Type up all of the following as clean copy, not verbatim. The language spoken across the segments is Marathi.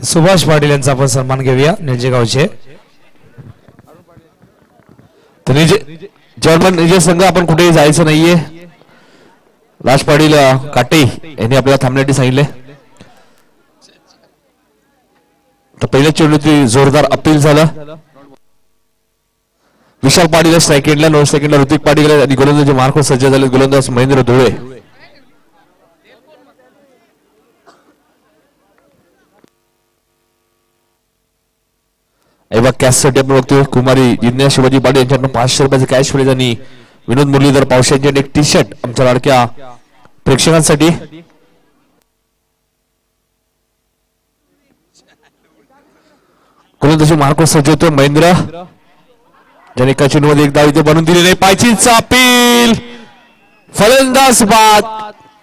सुभाष पाटील यांचा आपण सन्मान घेऊया निळजेगावचे. जर्मन निजे संघ आपण कुठेही जायचं नाहीये. राज पाटील काटे यांनी आपल्याला थांबण्यासाठी सांगितले. तर पहिल्या चेंडूची जोरदार अपील झालं. विशाल पाटील स्ट्राईक एंडला, 9 सेकंडला ऋतिक पाटील आणि गोलंदाजी मार्क सज्ज झाले. गोलंदाज महेंद्र धुळे. कॅशसाठी आपण बघतोय कुमारी जिज्ञा शिवाजी पाटील यांच्याकडून 500 रुपयाचे कॅश प्राइज आणि विनोद मुरलीधर पावशे यांच्याकडे एक टी शर्ट आमच्या लाडक्या प्रेक्षकांसाठी. गोलंदाजी मार्को सज्ज होतो. महेंद्र ज्याने एका चेंडूमध्ये एक धाव इथे बनवून दिली नाही. पायचीचा अपील, फलंदाज बाद.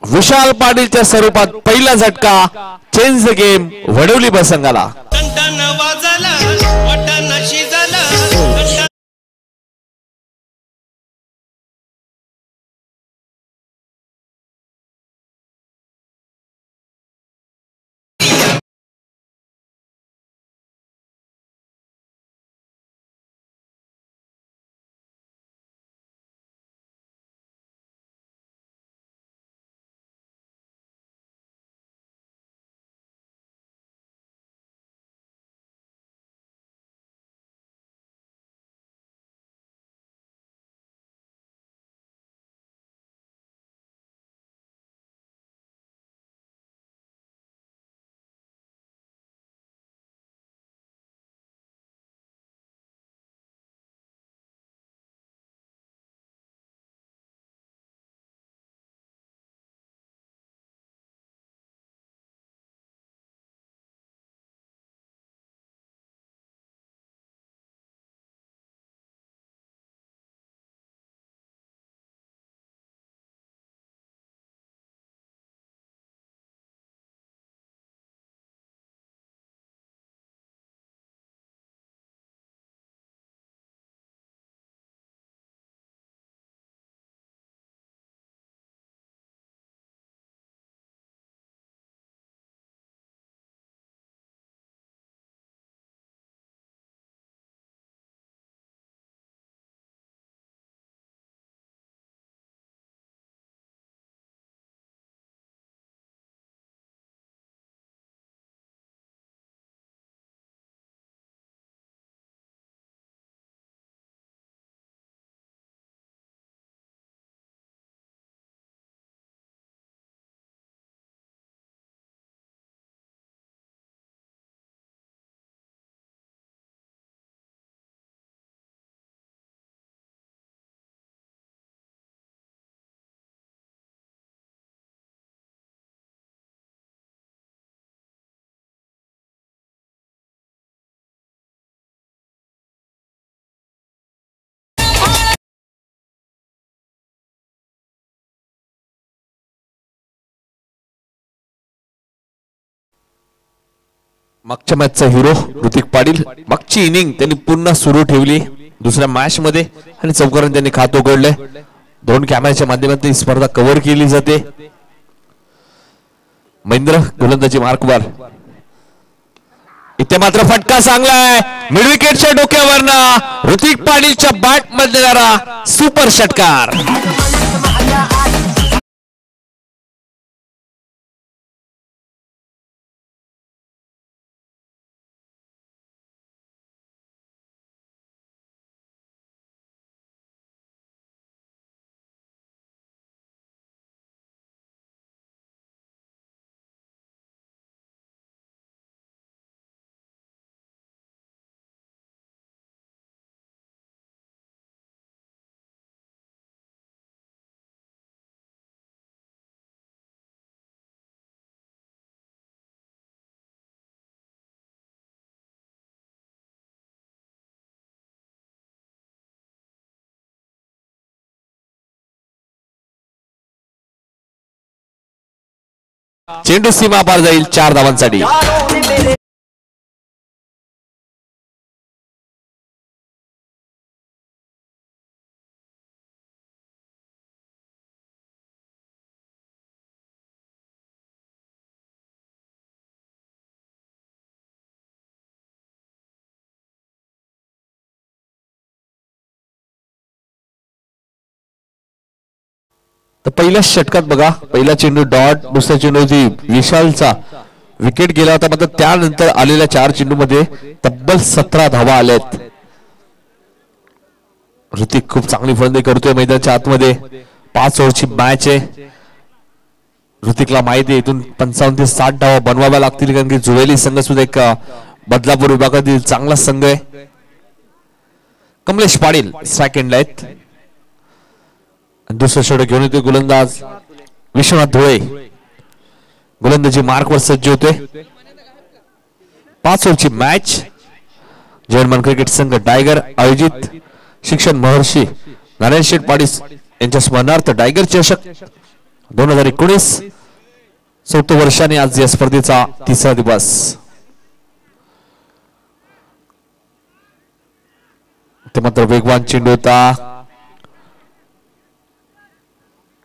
विशाल पाटीलच्या स्वरूपात पहिला झटका, चेंज द गेम. वडवली प्रसंगाला मागच्या मॅचचा हिरो ऋतिक पाटील. मागची इनिंग त्यांनी पुन्हा सुरू ठेवली दुसऱ्या मॅच मध्ये आणि चौकारांनी त्यांनी खात उघडले. 2 कॅमेऱ्याच्या माध्यमातून ही स्पर्धा कव्हर केली जाते. महेंद्र गोलंदाजी मार्कवर. इथे मात्र फटका चांगलाय. मिड विकेटच्या डोक्यावरनं ऋतिक पाटीलच्या बॅट मध्ये जाणारा सुपर षटकार. चेंडू सीमा पार जाईल 4 धावांसाठी. तर पहिल्या षटकात बघा, पहिला चेंडू डॉट, दुसरा चेंडू विशालचा विकेट गेला होता, मात्र त्यानंतर आलेल्या 4 चेंडूमध्ये तब्बल 17 धावा आल्यात. ऋतिक खूप चांगली फलंदाजी करतोय मैदानाच्या आतमध्ये. 5 ओव्हरची मॅच आहे. ऋतिकला माहिती आहे इथून 55 ते 60 धावा बनवाव्या लागतील, कारण की जुवेली संघ सुद्धा एक बदलापूर विभागातील चांगला संघ आहे. कमलेश पाटील सेकंडला आहेत. दुसरं षटक घेऊन येतोय गोलंदाज विश्वनाथ धुळे. गोलंदाजी मार्कवर सज्ज होते. 5 ओव्हरची मॅच. जर्मन क्रिकेट संघ टायगर आयोजित शिक्षण महर्षी नारायण शेठ पाटील यांच्या स्मरणार्थ टायगर चषक 2019 14 वर्षांनी आज या स्पर्धेचा 3रा दिवस. ते मात्र वेगवान चेंडू होता.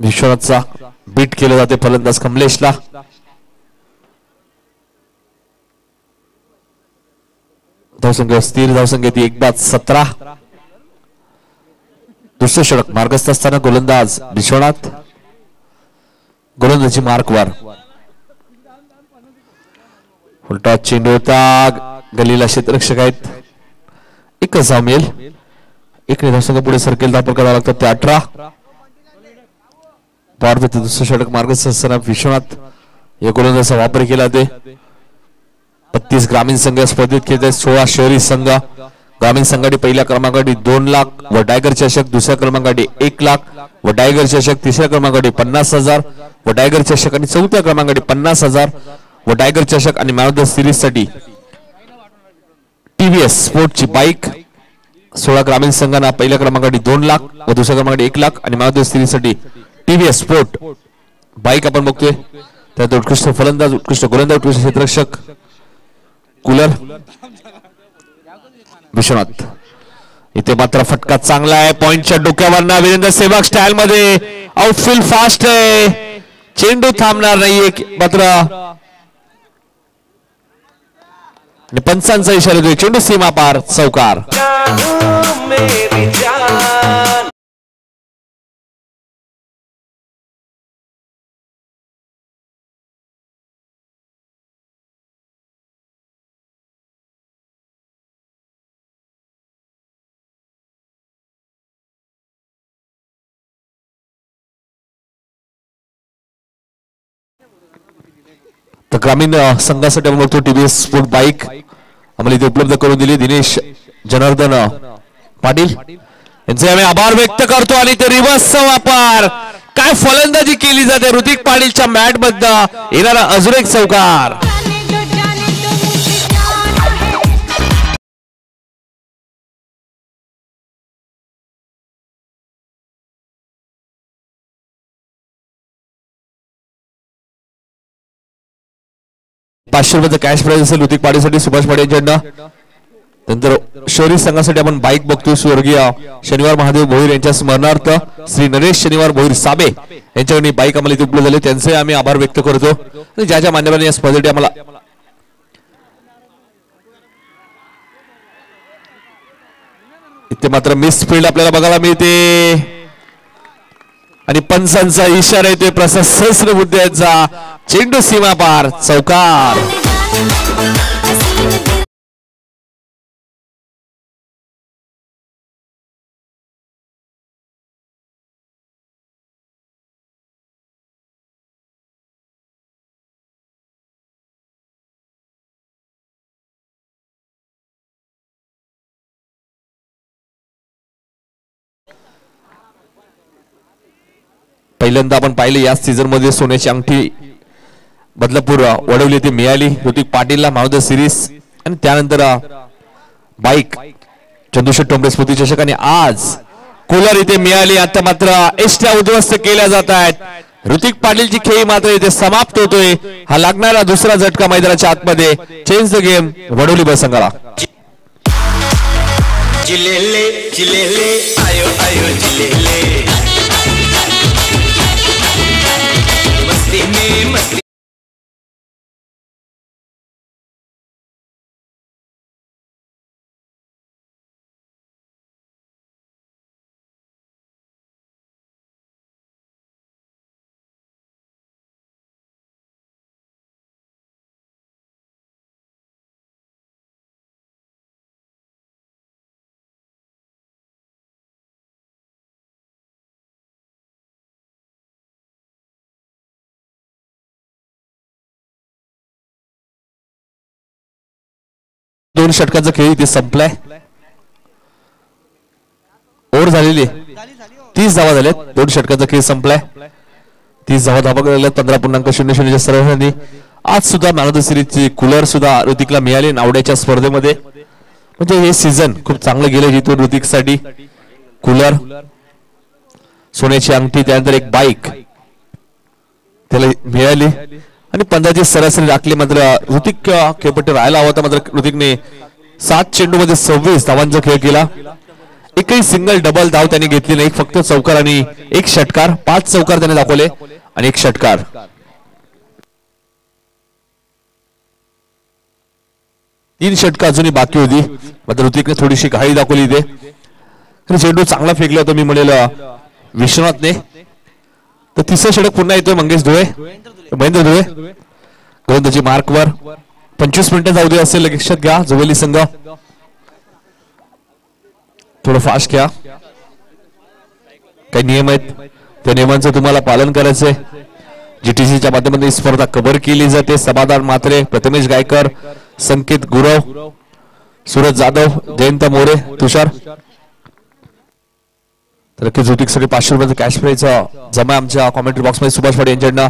विश्वनाथचा बीट केलं जाते फलंदाज कमलेशला. धावसंख्या स्थिर धावसंख्या ती 1-17. दुसरं षटक मार्गस्थ असताना गोलंदाज विश्वनाथ. गोलंदाजी मार्कवर. उलटा चेंडू होता. गलीला क्षेत्ररक्षक आहेत. एकच धाव मिळेल. एकने धावसंख्या पुढे सरकेल. धाव करावा लागतात ते 18. दुसरं षटक मार्गस्थ असताना विश्वनाथ या गोलंदाजाचा वापर केला. ते 32 ग्रामीण संघ स्पर्धेत खेळतात. 16 शहरी संघ. ग्रामीण संघासाठी पहिल्या क्रमांकासाठी 2 लाख व टायगर चषक दुसऱ्या क्रमांकासाठी 1 लाख व टायगर चषक तिसऱ्या क्रमांकासाठी 50,000 व टायगर चषक आणि चौथ्या क्रमांकासाठी 50,000 व टायगर चषक आणि मॅन ऑफ द सिरीज साठी टीव्हीएस स्पोर्टची बाईक. 16 ग्रामीण संघांना पहिल्या क्रमांकासाठी 2 लाख व दुसऱ्या क्रमांकासाठी 1 लाख आणि मॅन ऑफ द सिरीज साठी टीव्हीएस स्पोर्ट बाईक आपण बघतोय. त्यात उत्कृष्ट फलंदाज, उत्कृष्ट गोलंदाज, उत्कृष्ट क्षेत्ररक्षक कूलर विश्वनाथ. इथे मात्र फटका चांगला आहे. पॉइंटच्या डोक्यावर वीरेंद्र सेवक स्टाईल मध्ये. आउटफील्ड फास्ट आहे. चेंडू थांबणार नाहीये मात्र पंचांचा इशारा देतोय. चेंडू सीमा पार. चौकार. तर ग्रामीण संघासाठी आपण बघतो टीव्हीएस स्पोर्ट बाईक आम्हाला इथे उपलब्ध करून दिली दिनेश जनार्दन पाटील यांचे आम्ही आभार व्यक्त करतो. आणि ते रिव्हर्सचा वापर. काय फलंदाजी केली जाते ऋतिक पाटीलच्या मॅट मध्ये. येणारा अजून एक चौकार. ₹500 कॅश प्राइज असेल ऋतिक पाटीलसाठी सुभाष पाटील यांच्याकडनं. नंतर शहरी संघासाठी आपण बाईक बघतोय. स्वर्गीय शनिवार महादेव भोईर यांच्या स्मरणार्थ श्री नरेश शनिवार भोईर साबे यांच्याकडे बाईक आम्हाला इथे उपलब्ध झाली. त्यांचे आम्ही आभार व्यक्त करतो. ज्या ज्या मान्यवरांनी या स्पर्धेसाठी आम्हाला इथे मात्र मिस फील्ड आपल्याला बघायला मिळते आणि पंचांचा इशारा येतोय प्रसाद सहस्रबुद्धे यांचा. चेंडू सीमा पार. चौकार. पहिल्यांदा आपण पाहिले या सीझन मध्ये सोन्याची अंगठी बदलापूर वडवली ती मिळाली ऋतिक पाटीलला मॅन ऑफ द सिरीज. आणि त्यानंतर बाईक चंद्रशेठ टोंबरे स्मृती चषक आणि आज कूलर इथे मिळाली. आता मात्र एसट्या उद्ध्वस्त केल्या जात आहेत. ऋतिक पाटीलची खेळी मात्र इथे समाप्त होतोय. हा लागणारा दुसरा झटका मैदानाच्या आतमध्ये. चेंज द गेम वडवली बस संघाला. जिलेले जिलेले आयो आयो जिलेले मस्ती में मस्ती 2 षटकांचा खेळ इथे संपलाय. ओव्हर झालेली 30 धावा झाल्यात. 2 षटकांचा खेळ संपलाय. 30 धावा लागल्यात. 15.00 सर्वांनी. आज सुद्धा मॅन ऑफ द सिरीजची कूलर सुद्धा ऋतिकला मिळाली नावड्याच्या स्पर्धेमध्ये. म्हणजे हे सीझन खूप चांगलं गेलं जिथून ऋतिकसाठी कूलर, सोन्याची अंगठी, त्यानंतर एक बाईक त्याला मिळाली आणि 15ची सरासरी राखली. मात्र ऋतिक खेळपट्टी राहायला हवा होता. मात्र ऋतिकने 7 चेंडूमध्ये 26 धावांचा खेळ केला. एकही सिंगल डबल धाव त्याने घेतली नाही. फक्त चौकार आणि 1 षटकार. 5 चौकार त्याने दाखवले आणि 1 षटकार. तीन षटकं अजूनही बाकी होती. मात्र ऋतिकने थोडीशी घाई दाखवली इथे. चेंडू चांगला फेकला होता मी म्हणेल विश्वनाथने. तर तिसरं षटक पुन्हा येतोय महेंद्र धुळे. गोलंदाजी मार्कवर. 25 मिनिटं जाऊ दे असेल लक्षात घ्या. जुवेली संघ थोडं फास्ट घ्या. काही नियम आहेत त्या नियमांचं तुम्हाला पालन करायचंय. जीटीसीच्या माध्यमातून ही स्पर्धा कव्हर केली जाते. समाधान म्हात्रे, प्रथमेश गायकर, संकेत गुरव, सूरज जाधव, जयंत मोरे, तुषार. तर ऋतिकसाठी 500 रुपयाचं कॅश प्राइज जमा आमच्या कॉमेंट्री बॉक्स मध्ये. सुभाष पाटील यांच्याकडनं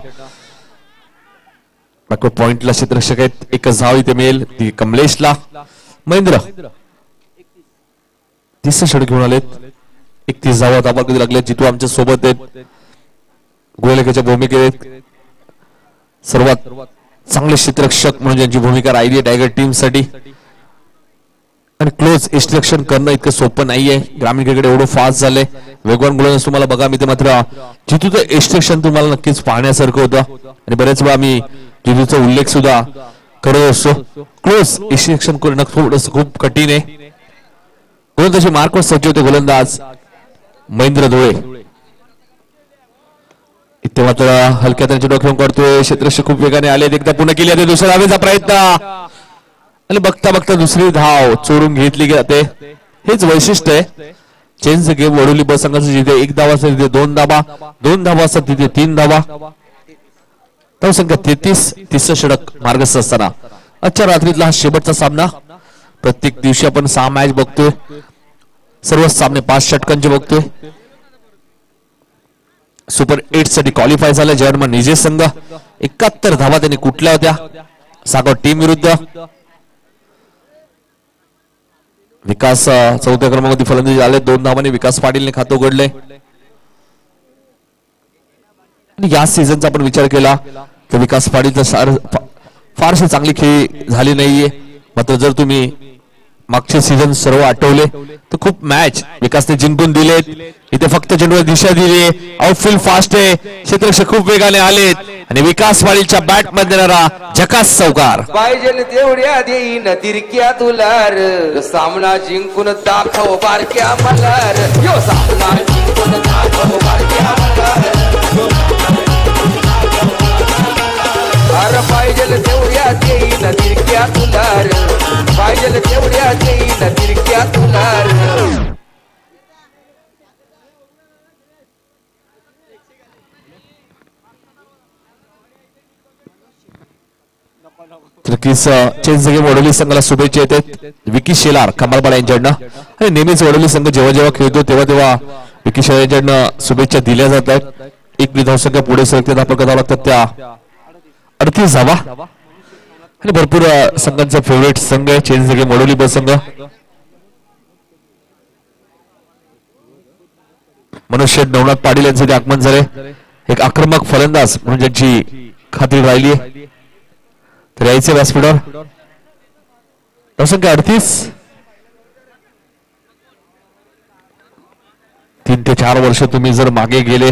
बॅकवर्ड पॉइंटला क्षेत्ररक्षक आहेत. एकच धाव इथे मिळेल ती कमलेशला. महेंद्र 30 षटक घेऊन आलेत. 31 धावा धावा कधी लागले. जितू आमच्या सोबत आहेत. गोलंदाजाच्या भूमिकेत सर्वात चांगले क्षेत्ररक्षक म्हणून ज्यांची भूमिका राहिली आहे टायगर टीम साठी. आणि क्लोज यष्टिरक्षण करणं इतकं सोपं नाहीये. ग्रामीण क्रिकेट एवढं फास्ट झालंय. वेगवान गोलंदाज तुम्हाला बघा मी ते. मात्र जितूचं यष्टिरक्षण तुम्हाला नक्कीच पाहण्यासारखं होतं. आणि बरेच वेळा आम्ही जितूचा उल्लेख सुद्धा करत असतो. क्लोज यष्टिरक्षण करणं थोडंसं खूप कठीण आहे. गोलंदाजी मार्कवर सज्ज होते गोलंदाज महेंद्र धुळे. इथे मात्र हलक्या त्यांच्या डोक्यावर करतोय. क्षेत्ररक्षक खूप वेगाने आले. एकदा पुन्हा केली जाते. दुसऱ्या धावेचा प्रयत्न आणि बघता बघता दुसरी धाव चोरून घेतली जाते. हेच वैशिष्ट्य आहे चेंज गेम. वडोली बस संघाचं जिथे 1 धावा असतात तिथे 2 धावा, 2 धावा असतात तिथे 3 धावा. धावसंख्या 33. तिसरं षटक मार्गस्थ असताना आजच्या रात्रीतला हा शेवटचा सामना. प्रत्येक दिवशी आपण 6 मॅच बघतोय. सर्व सामने 5 षटकांचे बघतोय. सुपर 8 साठी क्वालिफाय झाला जर्मन निजे संघ. 71 धावा त्यांनी कुठल्या होत्या सागाव टीम विरुद्ध. विकास 4थ्या क्रमांकावरती फलंदाजी आले. 2 धावांनी विकास पाटीलने खातं उघडले. या सीझनचा आपण विचार केला तर विकास पाटील फारशी चांगली खेळी झाली नाहीये. मात्र जर तुम्ही मागचे सीझन सर्व आठवले तर खूप मॅच विकासने जिंकून दिलेत. इथे फक्त चेंडूला दिशा दिली. आउटफील्ड फास्ट आहे. क्षेत्ररक्षक खूप वेगाने आलेत आणि विकास पाटीलच्या बॅट मध्ये येणारा झकास चौकार. पाहिजे तेवढ्या देईन तिरक्या तुलार. सामना जिंकून दाखव बारक्या मल्हार. यो सामना जिंकून दाखव बारक्या मल्हार. अरे पाहिजे तेवढ्या देईन तिरक्या तुलार. पाहिजे तेवढ्या देईन तिरक्या तुलार. चेंज गेम वडोली संघाला शुभेच्छा येतात. विकी शेलार कमालपाडा यांच्याकडनं. आणि नेहमीच वडोली संघ जेव्हा जेव्हा खेळतो तेव्हा विकी शेलार यांच्याकडनं शुभेच्छा दिल्या जातात. 1 धावसंख्या पुढे सरकते. धावा करावं लागतात त्या 38 धावा. आणि भरपूर संघांचा फेवरेट संघ आहे चेंज गेम वडोली बस संघ. मनुष्य नवनाथ पाटील यांचे आगमन झाले. एक आक्रमक फलंदाज म्हणून ज्यांची खात्री राहिली आहे. तर यायचे व्यासपीठावर धावसंख्या 38. 3 ते 4 वर्ष तुम्ही जर मागे गेले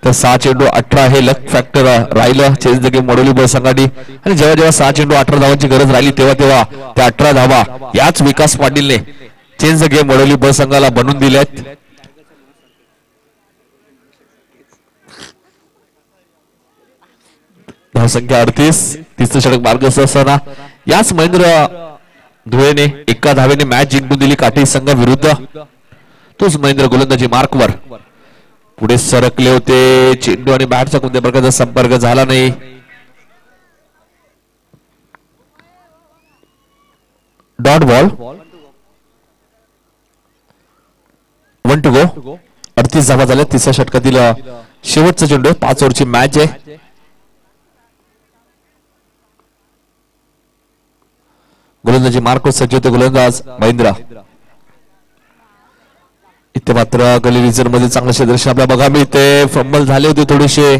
तर 6 चेंडू 18 हे लक फॅक्टर राहिलं चेंज द गेम वडोली बस संघाटी. आणि जेव्हा जेव्हा 6 चेंडू 18 धावांची गरज राहिली तेव्हा त्या 18 धावा याच विकास पाटीलने चेंज द गेम वडोली बस संघाला बनवून दिल्यात. धावसंख्या 38. तिसरं षटक मार्गस्थ असताना याच महेंद्र धुळेने 1 धावेने मॅच जिंकून दिली काठी संघ विरुद्ध. तोच महेंद्र गोलंदाजी मार्कवर पुढे सरकले होते. चेंडू आणि बॅटचा कोणत्या प्रकारचा संपर्क झाला नाही. डॉट बॉल 1 टू गो 38 धावा झाल्या तिसऱ्या षटकातील शेवटचा चेंडू 5 ओव्हरची मॅच आहे. गोलंदाजी मार्को सज्ज होते गोलंदाज महेंद्र. इथे मात्र गली रिझन मध्ये चांगलं क्षेत्ररक्षण आपल्याला बघा मिळते. फंबल झाले होते थोडेसे.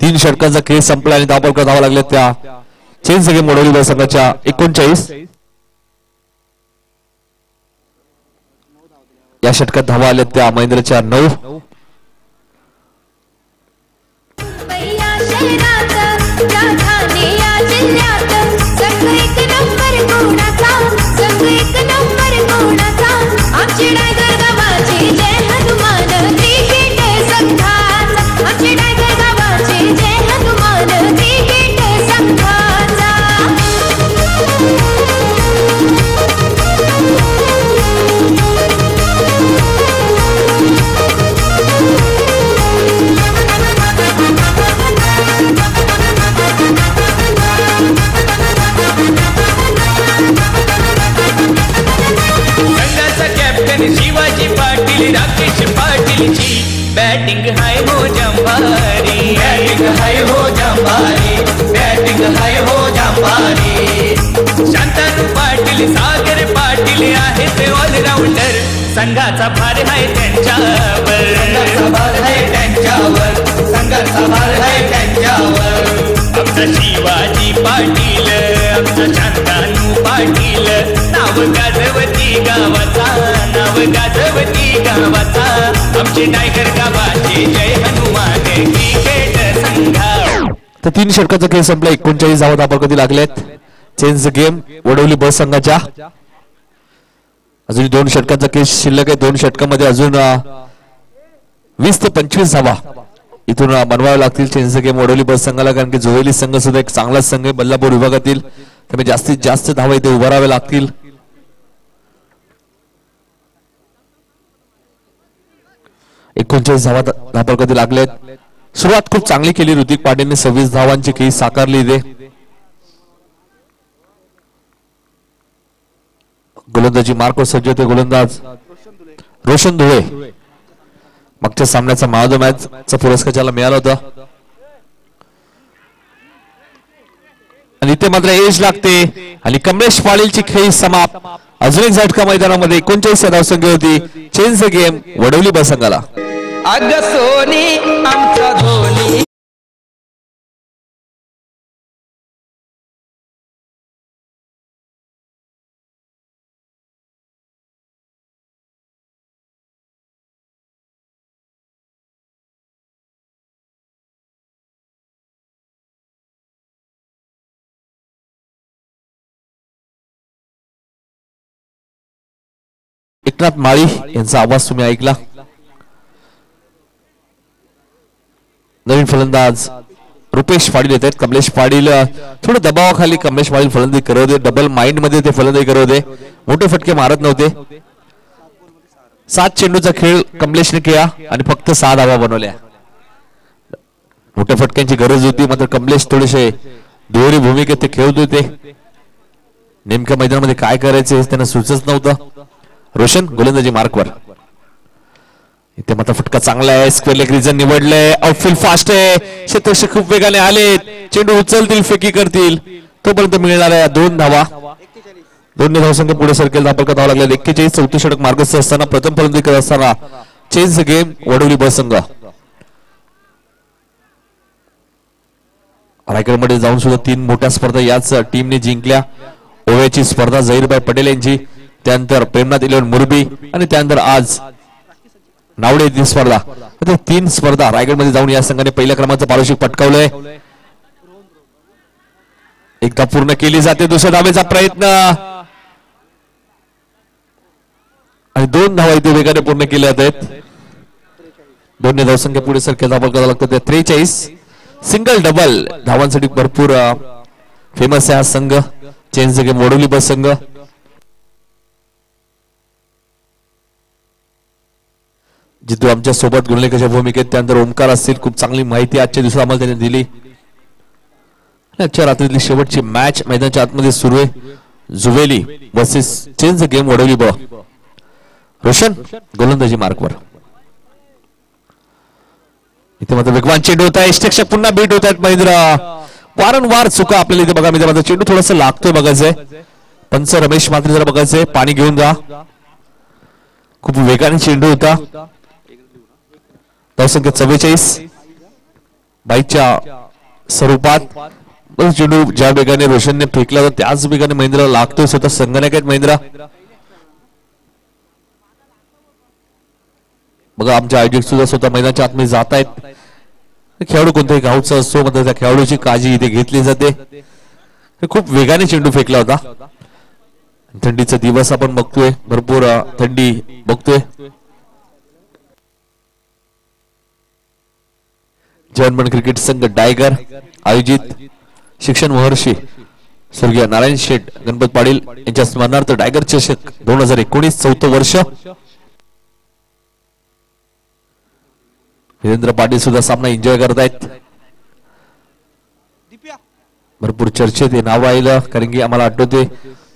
3 षटकांचा खेळ संपला आणि धावपळ धावा लागल्या त्या चेंज गेम वडवली संघाच्या 39. या षटकात धावा आल्या त्या महेंद्रच्या 9. शिवाजी पाटील राकेश पाटीलची बॅटिंग हाय हो जंभारी. बॅटिंग हाय हो जंभारी. बॅटिंग हाय हो जंभारी. शांतानू पाटील सागर पाटील आहे ते ऑलराऊंडर. संघाचा भार आहे त्यांच्यावर. संघाचा भार आहे त्यांच्यावर. संघाचा भार आहे त्यांच्यावर. आमचा शिवाजी पाटील आमचा शांतानू पाटील नाव गाजवती गावाचा. नाव गाजवती गावाचा. आमचे टायगर गावाचे जय हनुमान क्रिकेट संघ. तर 3 षटकाचा खेळ संपला. 39 धावा धापकती लागलेत चेंज गेम वडवली ब संघाच्या. अजून 2 षटकांचा खेळ शिल्लक आहे. 2 षटकामध्ये अजून 20 ते 25 धावा इथून बनवाव्या लागतील चेंज गेम वडवली बस संघाला. कारण की जोहेली संघ सुद्धा एक चांगलाच संघ आहे बल्लापूर विभागातील. त्यामुळे जास्तीत जास्त धावा इथे उभाराव्या लागतील. धावा धापकती लागलेत. सुरुवात खूप चांगली केली ऋतिक पाटीलने. 26 धावांची खेळी साकारली इथे. गोलंदाजी मार्को सज्ज होते गोलंदाज रोशन धुळे. मागच्या सामन्याचा मॅन ऑफ द मॅच चा पुरस्कार ज्याला मिळाला होता. आणि इथे मात्र एज लागते आणि कमलेश पाटीलची खेळी समाप्त. अजून एक झटका मैदानामध्ये 39 धावसंख्या होती चेंज गेम वडवली बस संघाला. अग सोनी आमचा धोनी. एकनाथ माळी यांचा आवाज तुम्ही ऐकला. नवीन फलंदाज रुपेश पाटील येत आहेत. कमलेश पाटील थोडं दबावाखाली कमलेश पाटील फलंदाजी करत होते. डबल माइंड मध्ये ते फलंदाजी करत होते. मोठे फटके मारत नव्हते. 7 चेंडूचा खेळ कमलेशने केला आणि फक्त 6 धावा बनवल्या. मोठ्या फटक्यांची गरज होती मात्र कमलेश थोडेसे दुहेरी भूमिकेत ते खेळत होते. नेमक्या मैदानामध्ये काय करायचे त्यांना सुचत नव्हतं. रोशन गोलंदाजी मार्कवर. इथे मात्र फटका चांगला आहे. स्क्वेअर लेग रिजन निवडलंय. आउटफील्ड फास्ट आहे. क्षेत्ररक्षक खूप वेगाने आलेत. चेंडू उचलतील फेकी करतील तोपर्यंत मिळणार आहे 2 धावा. 2 धावसंख्या पुढे सरकेल. धापल धावा लागल्या. 41 चौथं षटक मार्गस्थ असताना प्रथम फलंदाजी करत असताना चेंज गेम वडवली बस संघ. रायगडमध्ये जाऊन सुद्धा 3 मोठ्या स्पर्धा याच टीमने जिंकल्या. ओव्याची स्पर्धा झहीरभाई पटेल यांची. त्यानंतर प्रेमनाथ 11 मुरबी आणि त्यानंतर आज नावडे येथील स्पर्धा. 3 स्पर्धा रायगडमध्ये जाऊन या संघाने पहिल्या क्रमांकाचं पारितोषिक पटकावलंय. एकदा पूर्ण केली जाते. दुसऱ्या धावेचा प्रयत्न आणि 2 धावा इथे वेगाने पूर्ण केल्या जात आहेत. 2 धावसंख्या पुढे सरकेल. धावा करावं लागतं. 43 सिंगल डबल धावांसाठी भरपूर फेमस आहे हा संघ चेंज गेम वडवली बस संघ. जितू आमच्या सोबत गुणलेखच्या भूमिकेत. त्यानंतर ओमकार असतील. खूप चांगली माहिती आजच्या दिवसात आम्हाला त्यांनी दिली. आजच्या रात्रीतली शेवटची मॅच मैदानाच्या आतमध्ये सुरू आहे. Juveli versus change the game Vadoli B. Roshan गोलंदाजी मार्कवर. इथे मात्र वेगवान चेंडू होता. यष्टरक्षक पुन्हा बीट होत आहेत महेंद्र. वारंवार चुका आपल्याला इथे बघा मित्रांनो. चेंडू थोडासा लागतोय बघायचंय. पंच रमेश मात्र जरा बघायचंय. पाणी घेऊन जा. खूप वेगाने चेंडू होता. धावसंख्या 44 बाईच्या स्वरूपात. चेंडू ज्या वेगाने रोशनने फेकला होता त्याच वेगाने महेंद्र लागतोय. स्वतः संगणक आहेत महेंद्र. बघा आमचे आयोजक सुद्धा स्वतः मैदानाच्या आतमध्ये जात आहेत. खेळाडू कोणत्याही गावचा असतो मात्र त्या खेळाडूची काळजी इथे घेतली जाते. खूप वेगाने चेंडू फेकला होता. थंडीचा दिवस आपण बघतोय. भरपूर थंडी बघतोय. जर्मन क्रिकेट संघ डायगर आयोजित शिक्षण महर्षी स्वर्गीय नारायण शेठ गणपत पाटील यांच्या स्मरणार्थ डायगर चषक 2019 चौथं वर्ष. वीरेंद्र पाटील सुद्धा सामना एन्जॉय करतायत. भरपूर चर्चेत हे नाव राहिलं कारण की आम्हाला आठवते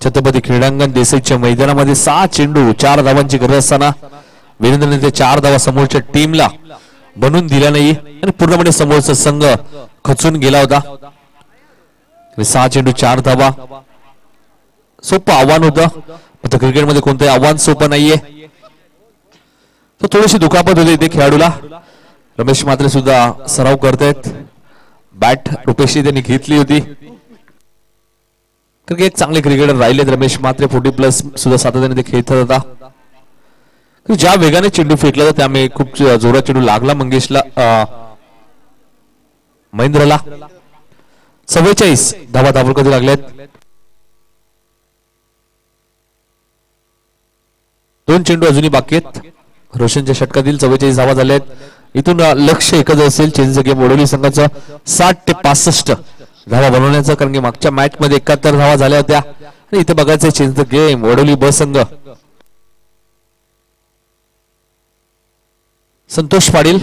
छत्रपती क्रीडांगण देसाईच्या मैदानामध्ये 6 चेंडू 4 धावांची गरज असताना वीरेंद्रने ते 4 धावा समोरच्या टीमला बनवून दिल्या नाही आणि पूर्णपणे समोरचा संघ खचून गेला होता. 6 चेंडू 4 धावा सोपं आव्हान होतं. आता क्रिकेटमध्ये कोणतंही आव्हान सोपं नाहीये. तर थोडीशी दुखापत होती इथे खेळाडूला. रमेश मात्रे सुद्धा सराव करतायत. बॅट रुपेशची त्यांनी घेतली होती. कारण की एक चांगले क्रिकेटर राहिलेत रमेश मात्रे. 40+ सुद्धा सातत्याने ते खेळत होता. ज्या वेगाने चेंडू फेकला होता त्यामुळे खूप जोरात चेंडू लागला मंगेशला महेंद्रला. 44 धावा धावकधी लागल्यात. 2 चेंडू अजूनही बाकी आहेत. रोशनच्या षटकातील 44 धावा झाल्यात. इथून लक्ष एकच असेल चेंज गेम वडोली संघाचं 60 ते 65 धावा बनवण्याचं. कारण की मागच्या मॅच मध्ये 71 धावा झाल्या होत्या. आणि इथे बघायचं चेंज द गेम वडोली ब संघ. संतोष पाटील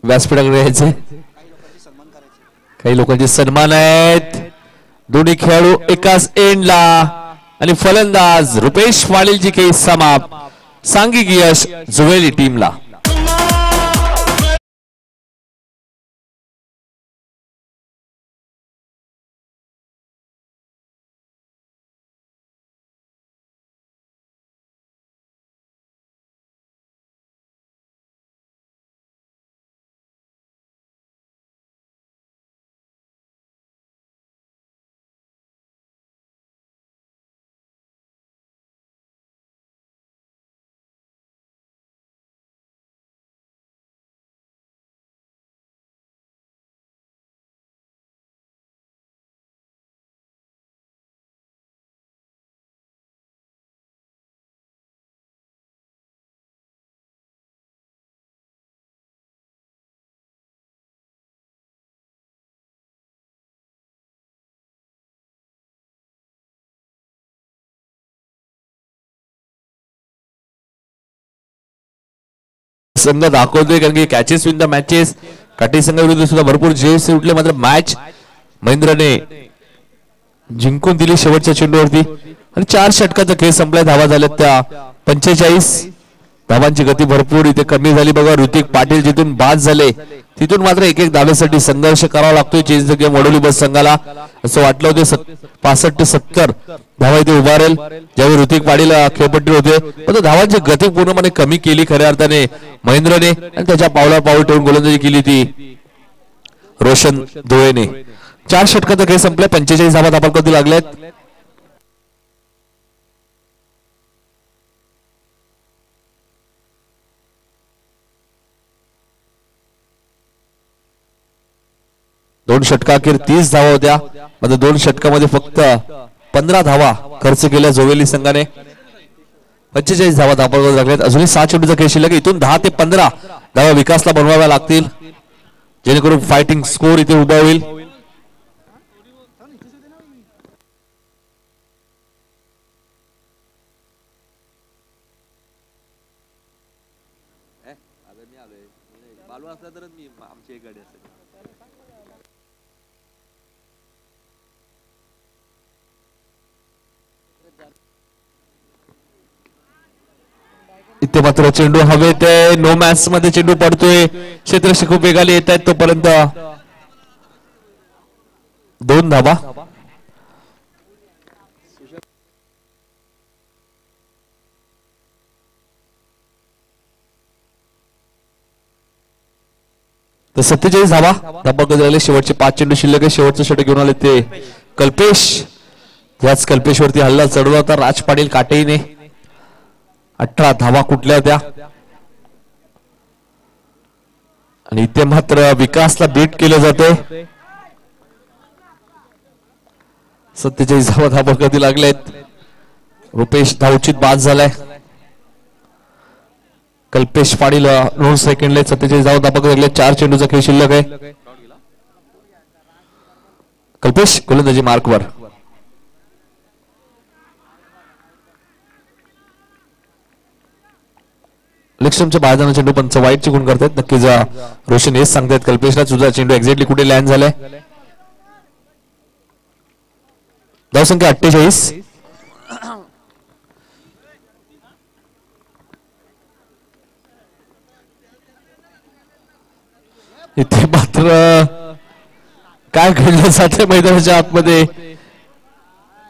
व्यासपीठाकडे यायचे. काही लोकांचे सन्मान आहेत. दोन्ही खेळाडू एकाच एंडला आणि फलंदाज रुपेश पाटीलची खेळी समाप्त. सांघिक यश जुवेली टीमला. संघ दाखवतोय कारण की कॅचेस विन द मॅचेस. काठी संघाविरुद्ध सुद्धा भरपूर जेव्स उठले मात्र मॅच महेंद्रने जिंकून दिली शेवटच्या चेंडूवरती. आणि 4 षटकाचा खेळ संपलाय. धावा झाल्यात त्या 45. धावांची गती भरपूर इथे कमी झाली बघा. ऋतिक पाटील जिथून बाद झाले तिथून मात्र एक धावेसाठी संघर्ष करावा लागतोय चेंज द गेम वडोली बस संघाला. असं वाटलं होते 65 ते 70 धावा इथे उभारेल ज्यावेळी ऋतिक पाटील खेळपट्टी होते. पण धावांची गती पूर्णपणे कमी केली खऱ्या अर्थाने महेंद्रने आणि त्याच्या पावलावर पाऊल ठेवून गोलंदाजी केली ती रोशन धुळेने. 4 षटकाचा खेळ संपलाय. 45 धावा धापाकधी लागल्यात. दोन षटकाखेर 30 धावा होत्या. मात्र 2 षटकामध्ये फक्त 15 धावा खर्च केल्या जोवेली संघाने. 45 धावा धापाकधी लागल्यात. अजूनही 6 चेंडूचा खेळ शिल्लक. इथून 10 ते 15 धावा विकासला बनवाव्या लागतील जेणेकरून फायटिंग स्कोर इथे उभा होईल. इथे मात्र चेंडू हवेत आहे. नो मॅच मध्ये चेंडू पडतोय. क्षेत्ररक्षक खूप वेगाने येत आहेत. तोपर्यंत 2 धावा. तर 47 धावा. धाबा झाले. शेवटचे 5 चेंडू शिल्लक आहे. शेवटचं षटक घेऊन आले ते कल्पेश. याच कल्पेशवरती हल्ला चढवला होता राज पाटील काटेईने. 18 धावा कुठल्या होत्या. आणि इथे मात्र विकासला बीट केलं जाते. 47 धावा कधी लागलेत. रुपेश धावचित बाद झालाय. कल्पेश पाटील 9 सेकंड 47 धावा लागले. 4 चेंडूचा खेळ शिल्लक आहे. कल्पेश गोलंदाजी मार्कवर. लक्ष्मणच्या बाहेर चेंडू पंच वाईट चिकून करतायत. नक्कीच रोशन हेच सांगतायत कल्पेशला तुझा चेंडू एक्झॅक्टली कुठे लँड झालाय. धावसंख्या 48. इथे मात्र काय घडलं जाते मैदानाच्या आतमध्ये.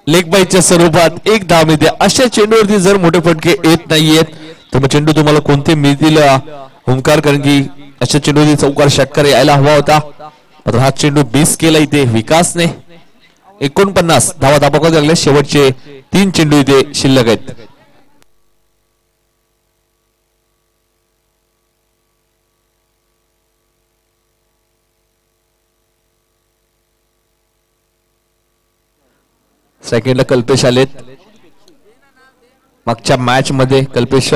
लेग बाईच्या स्वरूपात 1 धाव मिळते. अशा चेंडूवरती जर मोठे फटके येत नाहीयेत तर मग चेंडू तुम्हाला कोणते मिळतील ओंकार. कारण की अशा चेंडूवरती चौकार षटकार यायला हवा होता. मात्र हा चेंडू बीस केला इथे विकासने. 49 धावा धापा लागले. शेवटचे 3 चेंडू इथे शिल्लक आहेत. सेकंडला कल्पेश आलेत. मागच्या मॅच मध्ये कल्पेश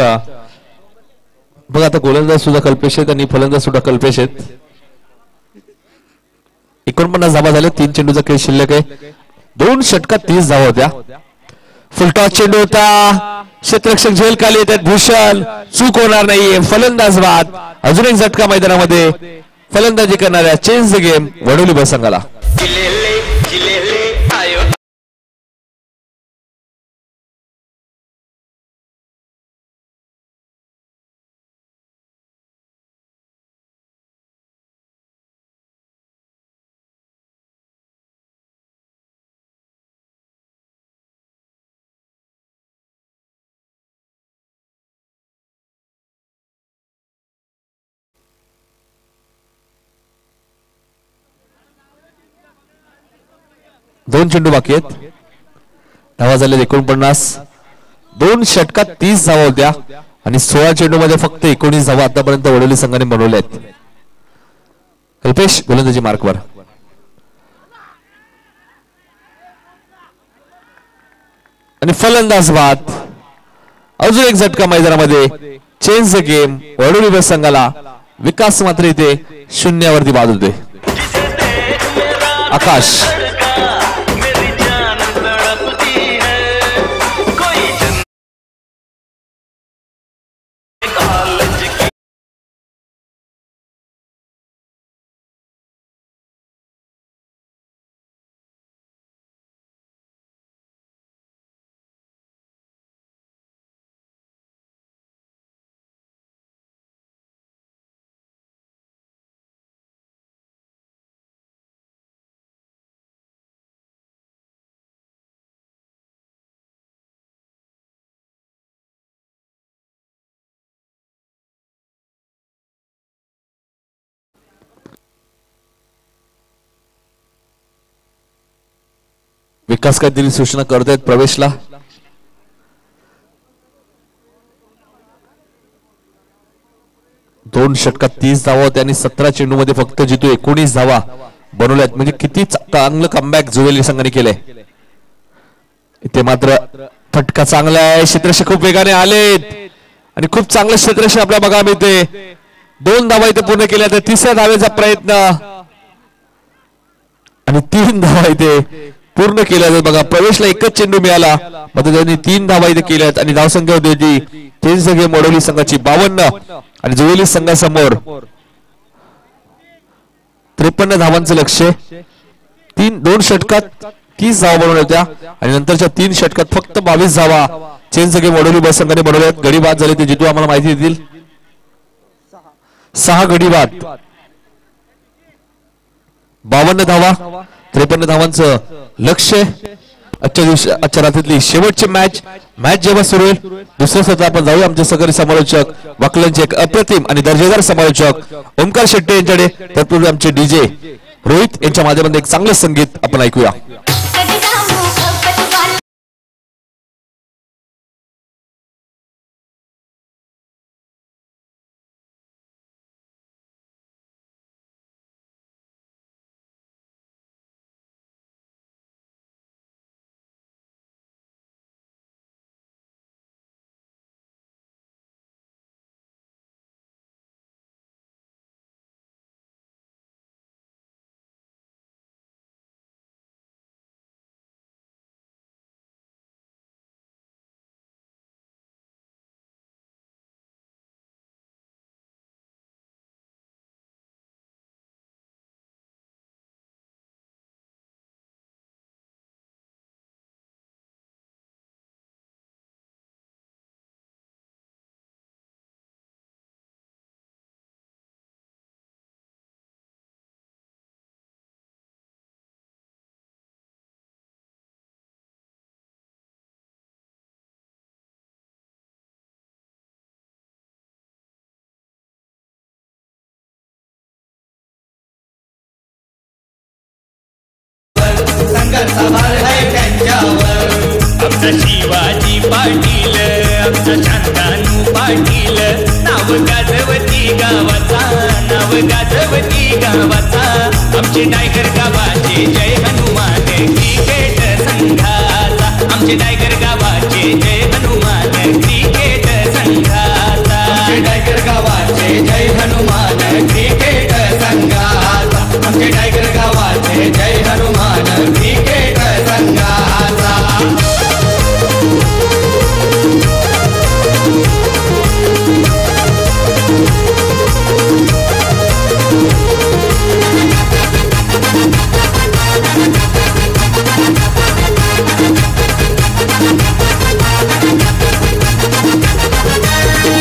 बघा आता गोलंदाज सुद्धा कल्पेश आहेत आणि फलंदाज सुद्धा कल्पेश आहेत. 49 धावा झाले. 3 चेंडूचा खेळ शिल्लक आहे. 2 षटकात 30 धावा होत्या. फुलटॉस चेंडू होता. क्षेत्ररक्षक झेल खाली येतात. भूषण चूक होणार नाहीये. फलंदाज बाद. अजून एक झटका मैदानामध्ये. फलंदाजी करणाऱ्या चेंज द गेम वडोली बस संघाला. दोन चेंडू बाकी आहेत. धावा झाले 49. 2 षटकात 30 धावा होत्या आणि 16 चेंडू मध्ये फक्त 19 धावा आतापर्यंत वडोली संघाने बनवल्या आहेत. कल्पेश गोलंदाजी मार्कवर. आणि फलंदाज बाद. अजून एक झटका मैदानामध्ये. चेंज द गेम वडोली बस संघाला. विकास मात्र इथे 0वरती बाद होते. आकाश विकास काहीतरी सूचना करतायत प्रवेशला. दोन षटकात 30 धावा होत्या आणि 17 चेंडू मध्ये फक्त जितू 19 धावा बनवल्यात. म्हणजे किती चांगलं कमबॅक जुवेली संघाने केलंय. इथे मात्र फटका चांगला आहे. क्षेत्ररक्षक खूप वेगाने आलेत आणि खूप चांगलं क्षेत्ररक्षक आपल्याला बघायला मिळते. 2 धावा इथे पूर्ण केल्या. तर 3ऱ्या धावेचा प्रयत्न आणि 3 धावा इथे पूर्ण केल्या जात. बघा प्रवेशला एकच चेंडू मिळाला मात्र त्यांनी 3 धावा इथे केल्यात आणि धावसंख्या होती ती चेंज द गेम वडोली संघाची 52 आणि जुवेली संघासमोर 53 धावांचं लक्ष. 2 षटकात 30 धावा बनवल्या होत्या आणि नंतरच्या 3 षटकात फक्त 22 धावा चेंज गेम वडोली बस संघाने बनवल्यात. गडी बाद झाले ते जितू आम्हाला माहिती देतील. 6 गडी बाद, 52 धावा, 53 धावांचं लक्ष्य. आजच्या रात्रीतली शेवटची मॅच जेव्हा सुरू होईल दुसऱ्या सत्र आपण जाऊया आमचे सहकारी समालोचक वाकलांचे एक अप्रतिम आणि दर्जेदार समालोचक ओमकार शेट्टे यांच्याकडे. तत्पूर्वी आमचे डीजे रोहित यांच्या माध्यमातून एक चांगलं संगीत आपण ऐकूया. संघर्षभार है त्यांच्यावर. आमचा शिवाजी पाटील, आमचा शांतानू पाटील, नाव गाजवती गावाचा, नाव गाजवती गावाचा. आमचे टायगर गावाचे जय हनुमान क्रिकेट संघाचा, आमचे टायगर गावाचे जय हनुमान क्रिकेट संघाचा, आमचे टायगर गावाचे जय हनुमान क्रिकेट संघाचा, आमचे टायगर गावाचे जय हनुमान क्रिकेट संघाचा.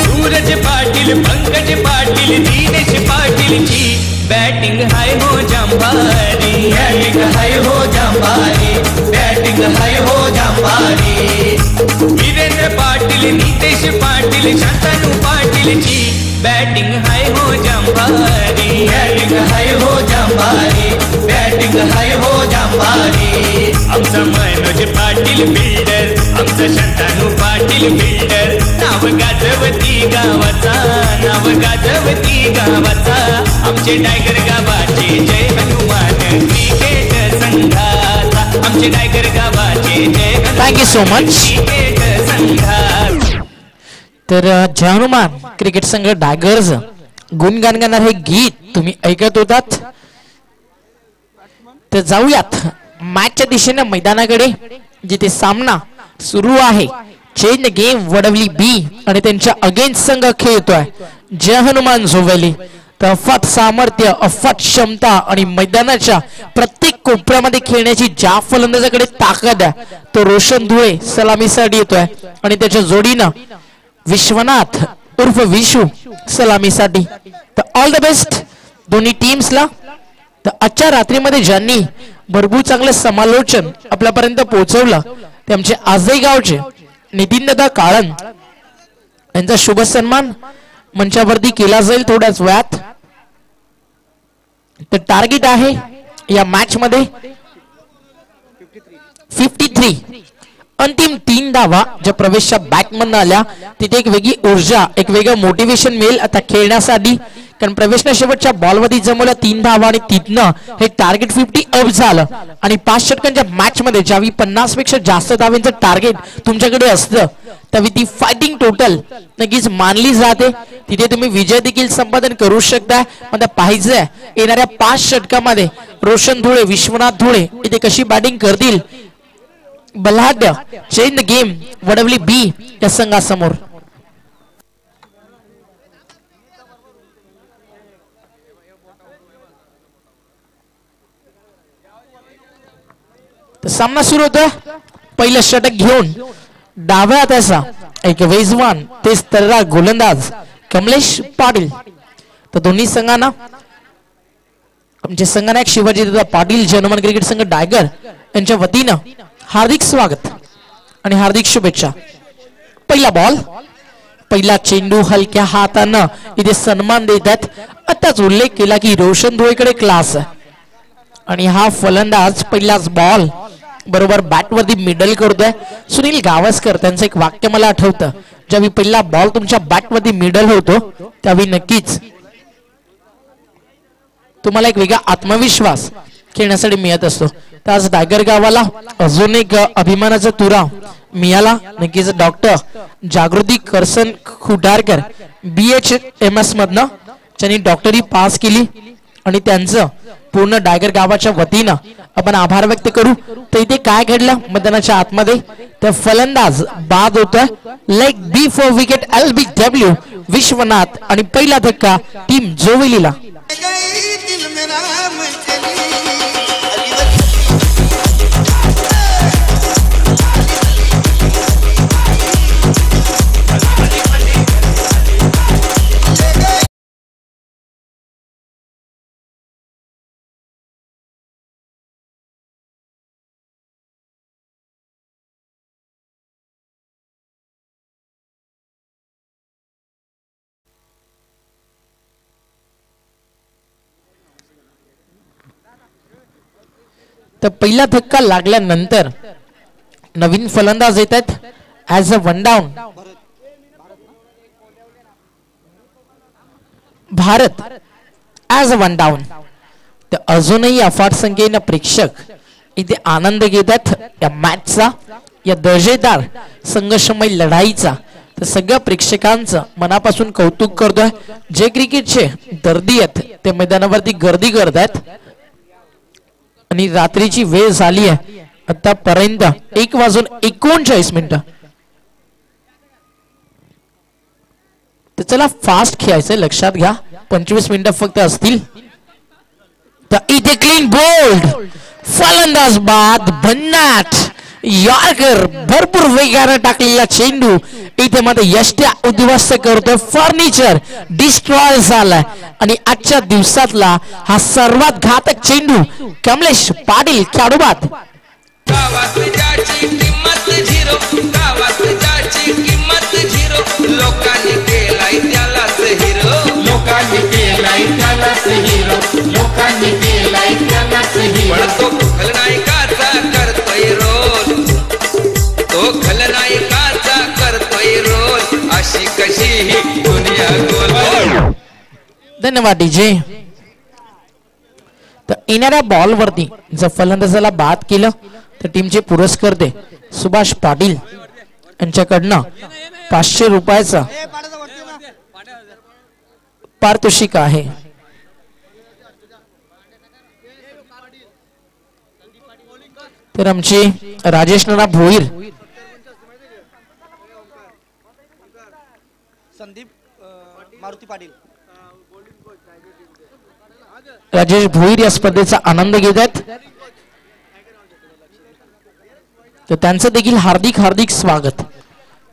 सूरज पाटील, पंकज पाटील, दिनेश पाटीलची बॅटिंग हाय हो जंभारी, बॅटिंग हाय हो जंभारी, बॅटिंग हाय हो जंभारी. वीरेंद्र पाटील, नितेश पाटील, शांतनू पाटीलची बॅटिंग हाय हो जंभारी, बॅटिंग हाय हो जंभारी, बॅटिंग हाय हो जंभारी. आमचा मनोज पाटील बिल्डर, आमचा शांतनू पाटील बिल्डर, नाव गाजवती गावाचा, नाव गाजवती गावाचा. आमचे टायगर गावाचे जय हनुमान क्रिकेट संघाचा, आमचे टायगर गावाचे जय थँक्यू सो मच. क्रिकेट संघाचा. तर जय हनुमान क्रिकेट संघ टायगर्स गुणगान गाणार हे गीत तुम्ही ऐकत होतात. तर जाऊयात मॅचच्या दिशेने मैदानाकडे, जिथे सामना सुरू आहे. चेंज गेम वडवली बी आणि त्यांच्या अगेन्स्ट संघ खेळतोय जय हनुमान झोवली. तर अफाट सामर्थ्य, अफाट क्षमता आणि मैदानाच्या प्रत्येक कोपऱ्यामध्ये खेळण्याची ज्या फलंदाजाकडे ताकद आहे तो रोशन धुळे सलामीसाठी येतोय आणि त्याच्या जोडीनं विश्वनाथ उर्फ विशू सलामीसाठी. तर ऑल द बेस्ट दोन्ही टीम्सला. तर आजच्या रात्रीमध्ये ज्यांनी भरपूर चांगलं समालोचन आपल्यापर्यंत पोहोचवलं ते आमचे आजही गावचे नितीन दादा काळन यांचा शुभ सन्मान मंचावरती केला जाईल थोड्याच वेळात. तर टार्गेट आहे या मॅच मध्ये 53. अंतिम 3 धावा ज्या प्रवेशच्या बॅटमधून आल्या तिथे एक वेगळी ऊर्जा, एक वेगळं मोटिवेशन मिळेल आता खेळण्यासाठी. कारण प्रवेशनं शेवटच्या बॉलवरती जमवल्या 3 धावा आणि तिथनं हे टार्गेट 50 अप झालं. आणि 5 षटकांच्या मॅच मध्ये ज्यावेळी 50 पेक्षा जास्त धावांचं टार्गेट तुमच्याकडे असतं त्यावेळी ती फायटिंग टोटल नक्कीच मानली जाते. तिथे तुम्ही विजय देखील संपादन करू शकता. पण पाहिजे येणाऱ्या 5 षटकामध्ये रोशन धुळे, विश्वनाथ धुळे इथे कशी बॅटिंग करतील. बलाढ्य चेंज गेम वडवली बी या संघासमोर. सामना सुरू होतोय. पहिलं षटक घेऊन डाव्या हाताचा एक वेजवान तेच तर्रा गोलंदाज कमलेश पाटील. तर दोन्ही संघांना आमचे संघनायक शिवाजी दादा पाटील जनमन क्रिकेट संघ टायगर यांच्या वतीनं हार्दिक स्वागत आणि हार्दिक शुभेच्छा. पहिला बॉल, पहिला चेंडू हलक्या हातानं इथे सन्मान देतात. आताच उल्लेख केला की रोशन धुळेकडे क्लास आणि हा फलंदाज पहिलाच बॉल बरोबर बॅटवरती मिडल करतोय. सुनील गावस्कर त्यांचं एक वाक्य मला आठवतं, ज्यावेळी पहिला बॉल तुमच्या बॅटवरती मिडल होतो त्यावेळी नक्कीच तुम्हाला एक वेगळा आत्मविश्वास खेळण्यासाठी मिळत असतो. तर आज टायगर गावाला अजून एक अभिमानाचा तुरा मिळाला. नक्कीच डॉक्टर जागृती करसन खुटारकर BHMS मधनं त्यांनी डॉक्टरी पास केली आणि त्यांचं पूर्ण टायगर गावाच्या वतीनं आपण आभार व्यक्त करू. तर इथे काय घडलं मैदानाच्या आतमध्ये, तर फलंदाज बाद होतोय. Leg before wicket LBW Vishwanath आणि पहिला धक्का टीम जोवेलीला. तर पहिला धक्का लागल्यानंतर नवीन फलंदाज येत आहेत as a one down. Bharat as a one down. तर अजूनही अफाट संख्येनं प्रेक्षक इथे आनंद घेतात या मॅचचा, या दर्जेदार संघर्षमय लढाईचा. तर सगळ्या प्रेक्षकांचं मनापासून कौतुक करतोय. जे क्रिकेटचे दर्दी आहेत ते मैदानावरती गर्दी करतात आणि रात्रीची वेळ झाली आहे आतापर्यंत 1:39. तर चला फास्ट खेळायचं, लक्षात घ्या 25 मिनिटं फक्त असतील. तर इथे क्लीन बोल्ड फलंदाज बाद भन्नाट यॉर्कर भरपूर वेगाने टाकलेला चेंडू इथे मात्र यष्ट्या उद्ध्वस्त करतोय. फर्निचर डिस्ट्रॉय झालाय आणि आजच्या दिवसातला हा सर्वात घातक चेंडू कमलेश पाटील खेळाडू बाद. गावात ज्याची किंमत झिरो, गावात ज्याची किंमत झिरो, लोकांनी केलाय त्यालाच हिरो, लोकांनी केलाय त्यालाच हिरो, लोकांनी केलाय त्यालाच हिरो. पण तो खलनायकाचा करतोय रोल, तो खलनायकाचा करतोय रोल, अशी कशी ही दुनिया गोल. धन्यवाद डीजे. तर येणाऱ्या बॉल वरती जर फलंदाजाला बाद केलं तर टीमचे पुरस्कर्ते सुभाष पाटील यांच्याकडनं 500 रुपयाचं पारितोषिक आहे. तर आमचे राजेश नाना भोईर, संदीप मारुती पाटील, राजेश भोईर या स्पर्धेचा आनंद घेत आहेत. तर त्यांचं देखील हार्दिक हार्दिक स्वागत.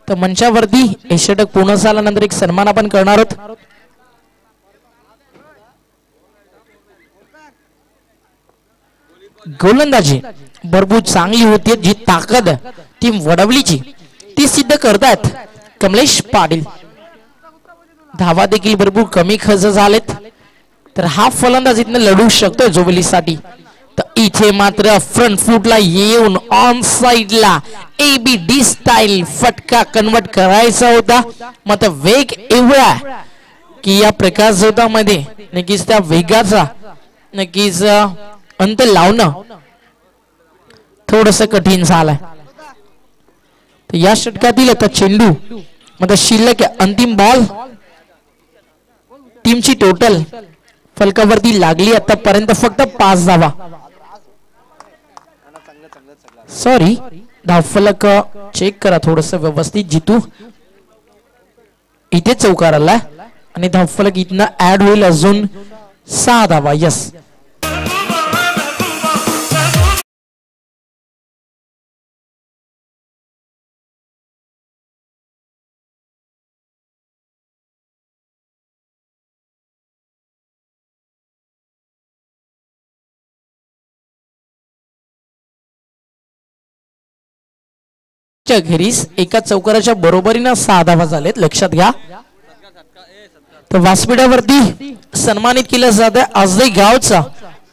तर मंचावरती हे षटक पूर्ण झाल्यानंतर एक सन्मान आपण करणार आहोत. गोलंदाजी भरपूर चांगली होती, जी ताकद टीम वडवलीची ती सिद्ध करतात कमलेश पाटील. धावा देखील भरपूर कमी खर्च झालेत. तर हा फलंदाज इथनं लढू शकतोय जोवेलीसाठी. तर इथे मात्र फ्रंट फुटला येऊन ऑन साइडला ABD स्टाईल फटका कन्वर्ट करायचा होता. मात्र वेग एवढा की या प्रकाशझोतामध्ये नक्कीच त्या वेगाचा नक्कीच अंत लावणं थोडस कठीण झालंय. तर या षटकातील आता चेंडू मात्र शिल्लक अंतिम बॉल. टीमची टोटल फलकावरती लागली आतापर्यंत फक्त 5 धावा. सॉरी, धावफलक चेक करा थोडस व्यवस्थित. जितू इथे चौकार आलाय आणि धावफलक इथनं ऍड होईल अजून 6 धावा. यस, च्या घरीस एका चौकाराच्या बरोबरीनं 6 धावा झालेत, लक्षात घ्या. तर व्यासपीठावरती सन्मानित केलं जात आहे आजही गावचा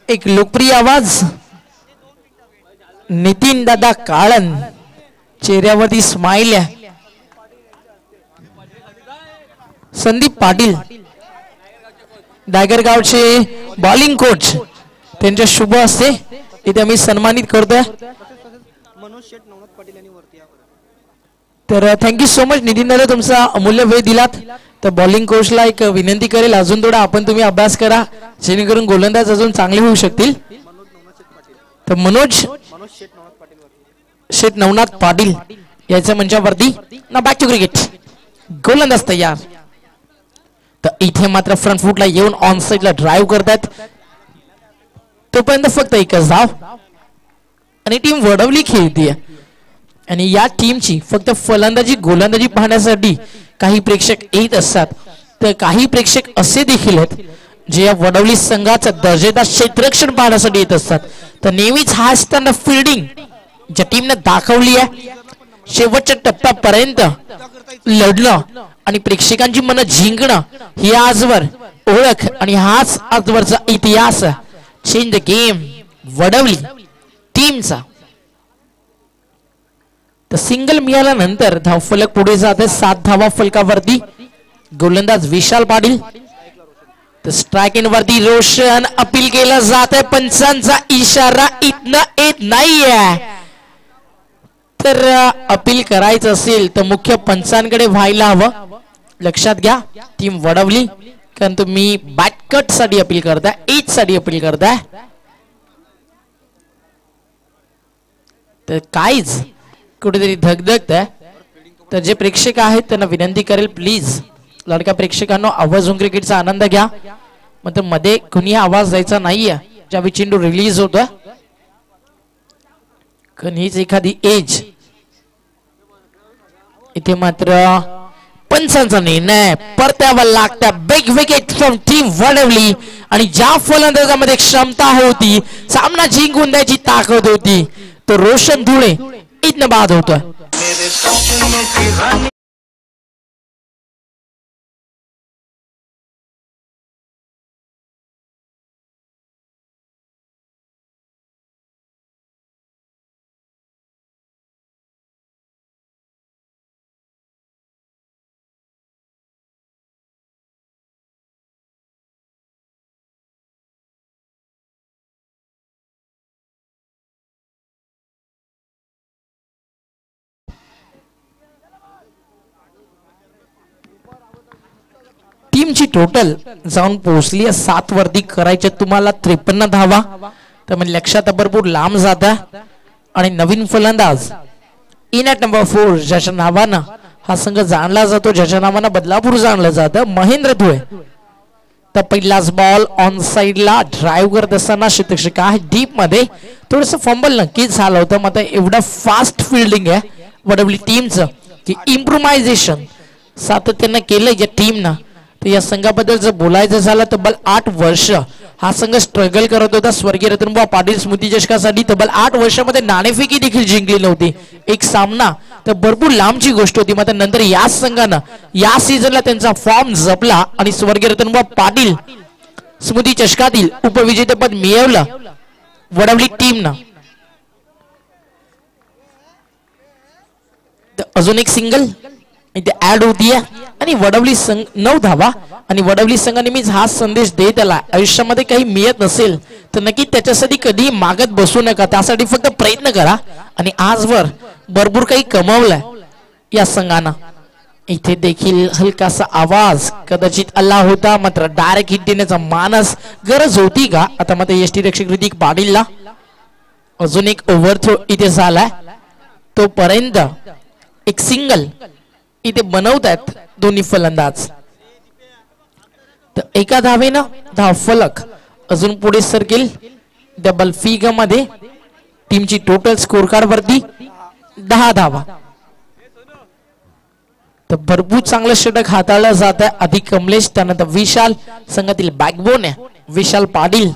एक लोकप्रिय आवाज नितीन दादा काळन, चेहऱ्यावरती स्माइल आहे. संदीप पाटील डायगर गावचे बॉलिंग कोच, त्यांच्या शुभ हस्ते इथे आम्ही सन्मानित करतोय. मनोज शेठ नवनाथ पाटील यांनी वरती यावं. तर थँक्यू सो मच नितीन दादा, तुमचा अमूल्य वेळ दिलात. तर बॉलिंग कोचला एक विनंती करेल, अजून थोडा आपण तुम्ही अभ्यास करा जेणेकरून गोलंदाज अजून चांगले होऊ शकतील. तर मनोज शेठ नवनाथ पाटील याच्या मंचावरती ना बॅक टू क्रिकेट, गोलंदाज तयार. तर इथे मात्र फ्रंट फुटला येऊन ऑन साइडला ड्राईव्ह करतात. तोपर्यंत फक्त एकच धाव आणि टीम वडवली खेळतीये. आणि या टीमची फक्त फलंदाजी गोलंदाजी पाहण्यासाठी काही प्रेक्षक येत असतात, तर काही प्रेक्षक असे देखील आहेत जे या वडवली संघाचं दर्जेदार क्षेत्ररक्षण पाहण्यासाठी येत असतात. तर नेहमीच हा असताना फिल्डिंग ज्या टीमने दाखवली आहे शेवटच्या टप्प्यापर्यंत लढणं आणि प्रेक्षकांची मनं जिंकणं ही आजवर ओळख आणि हाच आजवरचा इतिहास चेंज द गेम वडवली टीमचा. तर सिंगल मिळाल्यानंतर धावफलक पुढे जाते 7 धावा फलकावरती. गोलंदाज विशाल पाटील. तर स्ट्राइक इन वरती रोशन अपील केलं जात आहे, पंचांचा इशारा इथनं येत नाहीये. तर अपील करायचं असेल तर मुख्य पंचांकडे व्हायला हवं, लक्षात घ्या. टीम वडवली कारण तुम्ही बॅटकट साठी अपील करताय, एज साठी अपील करताय. तर काहीच कुठेतरी धगधगत आहे. तर जे प्रेक्षक आहेत त्यांना विनंती करेल, प्लीज लाडक्या प्रेक्षकांनो आवाज क्रिकेटचा आनंद घ्या. मात्र मध्ये कुणी आवाज द्यायचा नाहीये ज्यावेळी चेंडू रिलीज होतोय. कणीच एखादी एज इथे मात्र पंचांचा निर्णय परत्यावर लागता. Big wicket from team Wadavali. आणि ज्या फलंदाजामध्ये क्षमता होती, सामना जिंकून द्यायची ताकद होती, तो रोशन धुळे इथनं बाद होतोय. टीमची टोटल जाऊन पोहोचली 7 वरती करायचे तुम्हाला 53 धावा. तर म्हणजे लक्षात भरपूर लांब जाता. आणि नवीन फलंदाज इन ॲट नंबर 4 ज्याच्या नावानं हा संघ जाणला जातो, ज्याच्या नावानं बदलापूर जाणलं जातं, महेंद्र धुळे. तर पहिलाच बॉल ऑन साइडला ड्राईव्ह करत असताना क्षेत्ररक्षक आहे डीप मध्ये, थोडस फंबल नक्कीच झालं होतं. मात्र एवढं फास्ट फिल्डिंग आहे वडवली टीमचं की इम्प्रोव्हायझेशन सातत्यानं केलं या टीमनं. तर या संघाबद्दल जर बोलायचं झालं तब्बल 8 वर्ष हा संघ स्ट्रगल करत होता. स्वर्गीय रतनबुवा पाटील स्मृती चषकासाठी तब्बल 8 वर्षामध्ये नाणेफेकी देखील जिंकली नव्हती. एक सामना तर भरपूर लांबची गोष्ट होती. मात्र नंतर या संघानं या सीझनला त्यांचा फॉर्म जपला आणि स्वर्गीय रतनबुवा पाटील स्मृती चषकातील उपविजेतेपद मिळवलं वडवली टीमनं. अजून एक सिंगल इथे ऍड होतीये आणि वडवली संघ 9 धावा. आणि वडवली संघाने मी हा संदेश देत आला, आयुष्यामध्ये काही मिळत नसेल तर नक्की त्याच्यासाठी कधी मागत बसू नका, त्यासाठी फक्त प्रयत्न करा. आणि आजवर भरपूर काही कमवलंय या संघानं. इथे देखील हलकासा आवाज कदाचित आला होता, मात्र डायरेक्ट हिट देण्याचा मानस गरज होती का? आता मात्र यष्टी रक्षक ऋतिक पाटीलला अजून एक ओव्हरथ्रो इथे झालाय. तोपर्यंत एक सिंगल इथे बनवतात दोन्ही फलंदाज. तर एका धावेनं धाव फलक अजून पुढे सरकेल डबल फिग मध्ये. टीमची टोटल स्कोर कार्ड वरती 10 धावा. तर भरपूर चांगलं षटक हाताळलं जात आहे. आधी कमलेश, त्यानंतर विशाल, संघातील बॅकबोन आहे विशाल पाटील.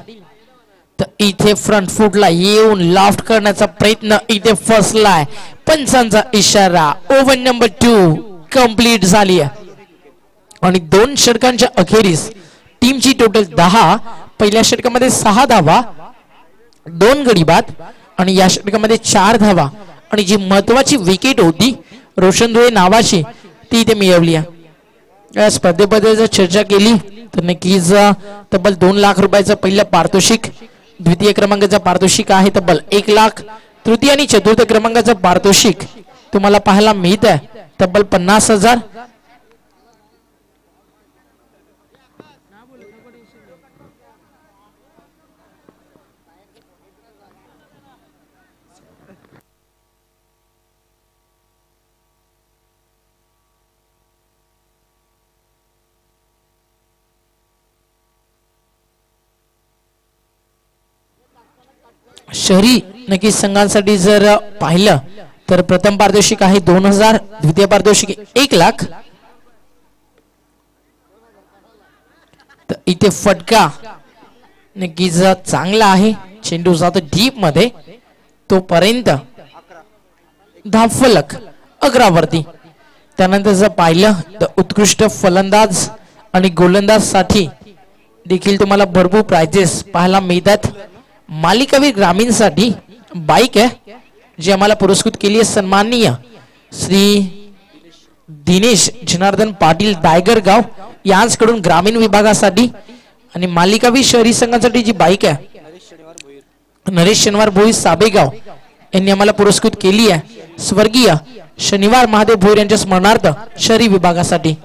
तर इथे फ्रंट फुटला येऊन लॉफ्ट करण्याचा प्रयत्न इथे फसलाय. पंचांचा इशारा. ओव्हर नंबर 2 कंप्लीट झाली आहे आणि 2 षटकांच्या अखेरीस टीमची टोटल 10. पहिल्या षटकामध्ये 6 धावा, 2 गडी बाद आणि या षटकामध्ये 4 धावा आणि जी महत्वाची विकेट होती रोशन धुळे नावाची ती इथे मिळवली आहे. या स्पर्धेबद्दल जर चर्चा केली तर नक्कीच तब्बल 2 लाख रुपयाचं पहिलं पारितोषिक, द्वितीय क्रमांकाचं पारितोषिक आहे तब्बल 1 लाख, तृतीय आणि चतुर्थ क्रमांकाचं पारितोषिक तुम्हाला पाहायला मिळत आहे तब्बल 50,000. शहरी नक्कीच संघांसाठी जर पाहिलं तर प्रथम पारितोषिक आहे 2,000, द्वितीय पारितोषिक 1 लाख. तर इथे फटका नक्कीच चांगला आहे. चेंडू जातो डीप मध्ये, तोपर्यंत धावफलक 11 वरती. त्यानंतर जर पाहिलं तर उत्कृष्ट फलंदाज आणि गोलंदाज साठी देखील तुम्हाला भरपूर प्राइजेस पाहायला मिळतात. मालिकावीर ग्रामीणसाठी बाईक आहे जी आम्हाला पुरस्कृत केली आहे सन्माननीय श्री दिनेश जनार्दन पाटील दायगरगाव यांच्याकडून ग्रामीण विभागासाठी. आणि मालिकावीर शहरी संघासाठी जी बाईक आहे नरेश शनिवार भोईर साबेगाव यांनी आम्हाला पुरस्कृत केली आहे स्वर्गीय शनिवार महादेव भोईर यांच्या स्मरणार्थ शहरी विभागासाठी.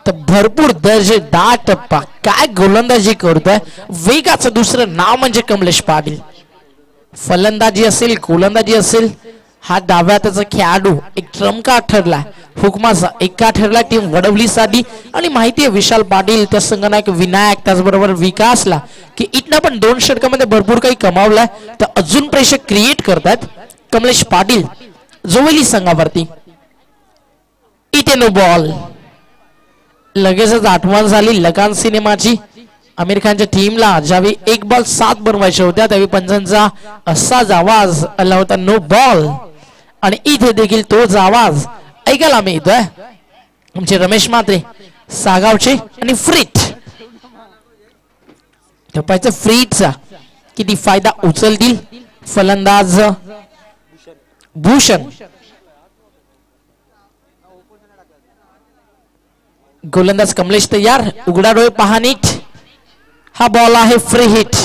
तर भरपूर दर्जेदार टप्पा, काय गोलंदाजी करतोय. वेगाचं दुसरं नाव म्हणजे कमलेश पाटील. फलंदाजी असेल गोलंदाजी असेल हा डाव्याचा खेळाडू एक ट्रम्पका ठरलाय, हुकमाचा एका ठरला टीम वडवलीसाठी. आणि माहिती आहे विशाल पाटील, त्या संघनायक विनायक, त्याचबरोबर विकासला की इथनं पण 2 षटकामध्ये भरपूर काही कमावलाय. तर अजून प्रेशर क्रिएट करतात कमलेश पाटील जोवेली संघावरती. इथे नो बॉल. लगेचच आठवण झाली लगान सिनेमाची. आमिर खानच्या टीमला ज्यावेळी 1 बॉल 7 बनवायच्या होत्या त्यावेळी पंचांचा असाच आवाज आला होता नो बॉल. आणि इथे देखील तोच आवाज ऐकायला मिळतोय आमचे रमेश म्हात्रे सागावचे. आणि फ्रीट टप्प्याचा फ्रीटचा किती फायदा उचलतील फलंदाज भूषण. गोलंदाज कमलेश तयार. उघडा डोळे पहा नीट. हा बॉल आहे फ्री हिट.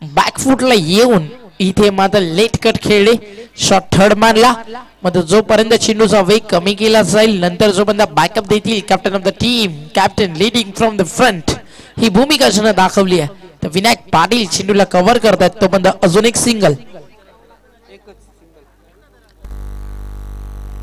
बॅकफुटला येऊन इथे मात्र लेट कट खेळले. शॉट थर्ड मारला. मात्र जोपर्यंत चेंडूचा वेग कमी केला जाईल नंतर जोपर्यंत बॅकअप देतील captain of the team, captain leading from the front, ही भूमिका ज्यानं दाखवली आहे. तर विनायक पाटील चेंडूला कव्हर करतात तोपर्यंत अजून एक सिंगल.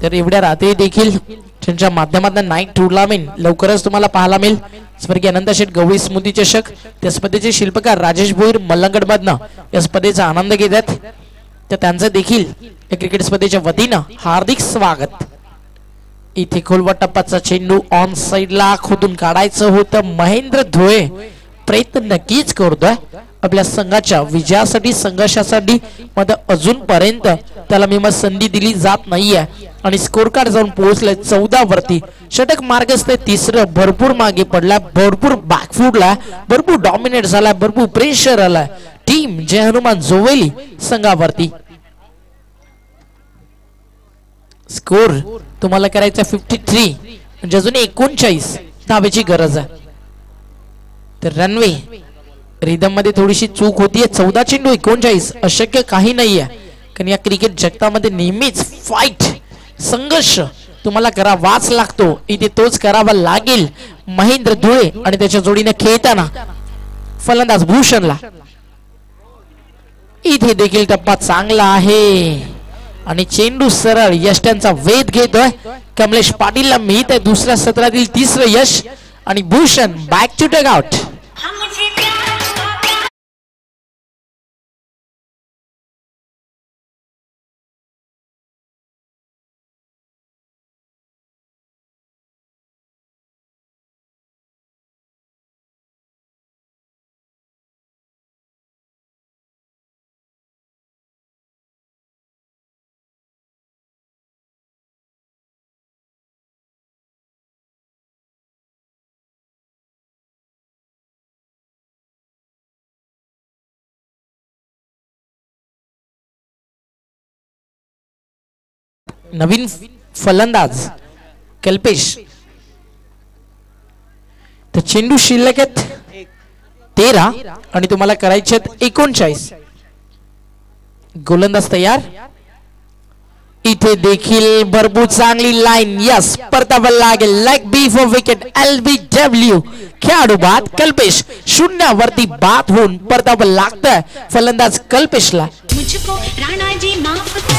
तर एवढ्या रात्री देखील त्यांच्या माध्यमातून नाईट टुर्नामेंट लवकरच तुम्हाला पाहायला मिळेल. स्वर्गीय अनंत शेठ गवळी स्मृती चषक, त्या स्पर्धेचे शिल्पकार राजेश भोईर मल्लंगड मधनं या स्पर्धेचा आनंद घेतात. तर त्यांचं देखील या क्रिकेट स्पर्धेच्या वतीनं हार्दिक स्वागत. इथे खोलवा टप्पाचा चेंडू ऑन साइडला खोदून काढायचं होतं. महेंद्र धुळे प्रयत्न नक्कीच करतोय आपल्या संघाच्या विजयासाठी, संघर्षासाठी. मात्र अजूनपर्यंत त्याला मी संधी दिली जात नाहीये आणि स्कोर कार्ड जाऊन पोहोचलाय 14 वरती. षटक मार्गस्थ 3रं. भरपूर मागे पडलाय, भरपूर बॅकफुटला, भरपूर डॉमिनेट झालाय, भरपूर प्रेशर आलाय टीम जय हनुमान जोवेली संघावरती. स्कोर तुम्हाला करायचा 53 म्हणजे अजून 39 धावेची गरज आहे. तर रनवे रिदम मध्ये थोडीशी चूक होतीये. 14 चेंडू 39 अशक्य काही नाहीये. कारण या क्रिकेट जगतामध्ये नेहमीच फाईट, संघर्ष तुम्हाला करावाच लागतो. इथे तोच करावा लागेल महेंद्र धुळे आणि त्याच्या जोडीने खेळताना फलंदाज भूषणला. इथे देखील टप्पा चांगला आहे आणि चेंडू सरळ यष्ट्यांचा वेध घेतोय. कमलेश पाटीलला मिळत आहे दुसऱ्या सत्रातील 3रं यश आणि Bhushan back to take out. नवीन फलंदाज कल्पेश. तर चेंडू शिल्लक आहेत 13 आणि तुम्हाला करायचे आहेत 39. गोलंदाज तयार. इथे देखील भरपूर चांगली लाईन. यस, परतावा लागेल. Leg before wicket. LBW खेळाडू बाद कल्पेश. 0 वरती बाद होऊन परतावा लागतंय फलंदाज कल्पेशला. मुझको राणा जी माफ करना.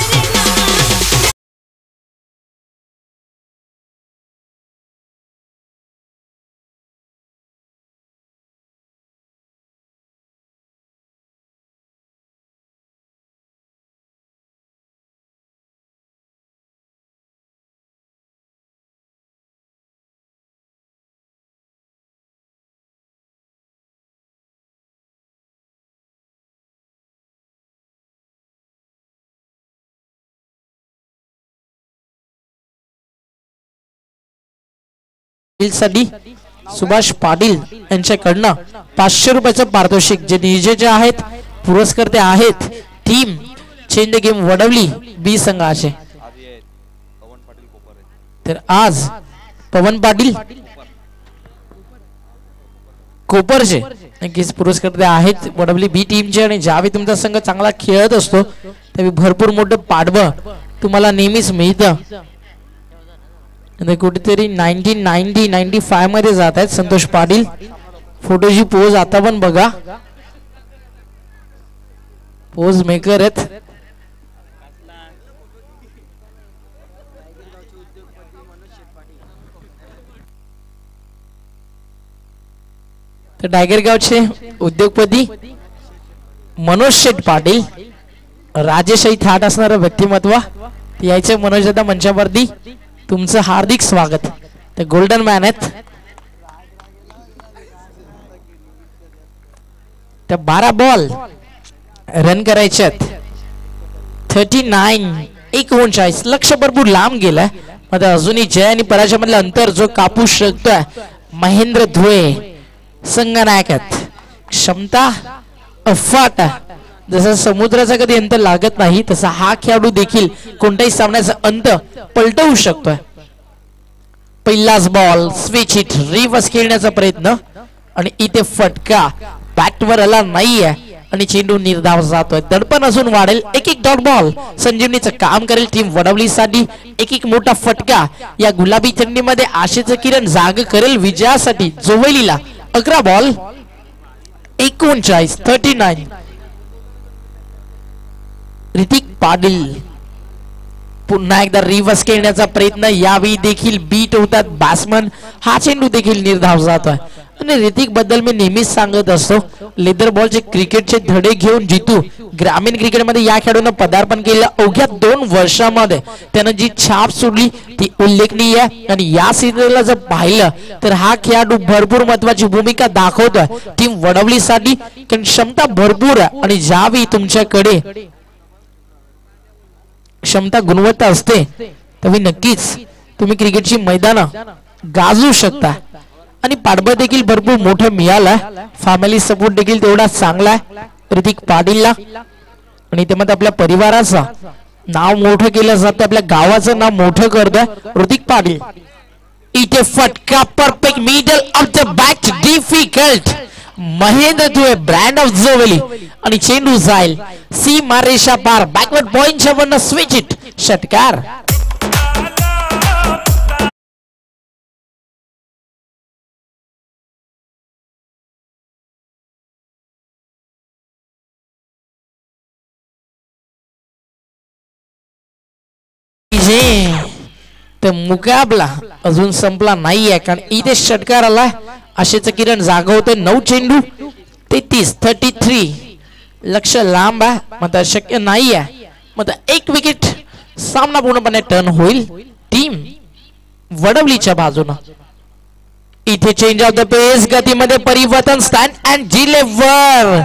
साठी सुभाष पाटील यांच्याकडनं 500 रुपयाचं पारितोषिक जे नियोजक आहेत पुरस्कर्ते आहेत team change the game Vadavali B संघाचे. तर आज पवन पाटील कोपरचे नक्कीच पुरस्कर्ते आहेत वडवली बी टीमचे. आणि ज्यावेळी तुमचा संघ चांगला खेळत असतो त्यावेळी भरपूर मोठं पाठबळ तुम्हाला नेहमीच मिळतं. कुठेतरी 1990-95 मध्ये जात आहेत संतोष पाटील. फोटोची पोज आता पण बघा, पोज मेकर आहेत. तर डायगरगावचे उद्योगपती मनोज शेठ पाटील, राजेशाही थाट असणारं व्यक्तिमत्व यायचे. मनोज दादा मंचावरती तुमचं हार्दिक स्वागत. ते गोल्डन मॅन आहेत. त्या 12 बॉल रन करायचे आहेत. 39 लक्ष भरपूर लांब गेलाय. मग अजूनही जय आणि पराजय मधलं अंतर जो कापू शकतोय महेंद्र धुळे संघनायक आहेत. क्षमता अफाट. जसं समुद्राचा कधी अंत लागत नाही तसा हा खेळाडू देखील कोणत्याही सामन्याचा अंत पलटवू शकतोय. पहिलाच बॉल स्विच हिट रिव्हर्स खेळण्याचा प्रयत्न आणि इथे फटका बॅटवर आला नाहीये आणि चेंडू निर्धाव जातोय. दडपण अजून वाढेल. एक डॉट बॉल संजीवनीचं काम करेल टीम वडवलीसाठी. एक मोठा फटका या गुलाबी थंडीमध्ये आशेचं किरण जाग करेल विजयासाठी जोवलीला. 11 बॉल 39. ऋतिक पाटील पुन्हा एकदा रिव्हर्स खेळण्याचा प्रयत्न. यावेळी देखील बीट होतात बॅट्समन. हा चेंडू देखील निर्धाव जातोय. आणि ऋतिक बद्दल मी नेहमीच सांगत असतो लेदर बॉलचे क्रिकेटचे धडे घेऊन जितू. ग्रामीण क्रिकेटमध्ये या खेळाडूनं पदार्पण केलं. अवघ्या 2 वर्षामध्ये त्यानं जी छाप सोडली ती उल्लेखनीय आहे. आणि या सीझनला जर पाहिलं तर हा खेळाडू भरपूर महत्वाची भूमिका दाखवतोय टीम वडवलीसाठी. कारण क्षमता भरपूर आहे आणि ज्यावेळी तुमच्याकडे क्षमता गुणवत्ता असते त्यावेळी नक्कीच तुम्ही क्रिकेटची मैदानं गाजू शकता. आणि पाठबळ देखील भरपूर मोठं मिळालं. फॅमिली सपोर्ट देखील तेवढा चांगला आहे ऋतिक पाटीलला. आणि त्यामध्ये आपल्या परिवाराचं नाव मोठं केलं जातं. आपल्या गावाचं नाव मोठं करतोय ऋतिक पाटील. इथे फटका perfect middle off the bat difficult. Mahendra Dhule brand of जोवली आणि चेंडू जाईल सी मारेशा पार. बॅकवर्ड पॉइंटच्या वरनं स्विच इट षटकार. तर मुकाबला अजून संपला नाहीये कारण इथे षटकार आलाय. आशेचं किरण जागवतोय. 9 चेंडू 33. लक्ष लांब आहे. मग शक्य नाही आहे. मग 1 विकेट सामना पूर्णपणे टर्न होईल टीम वडवलीच्या बाजूनं. इथे चेंज ऑफ द पेस. गतीमध्ये परिवर्तन. Stand and deliver.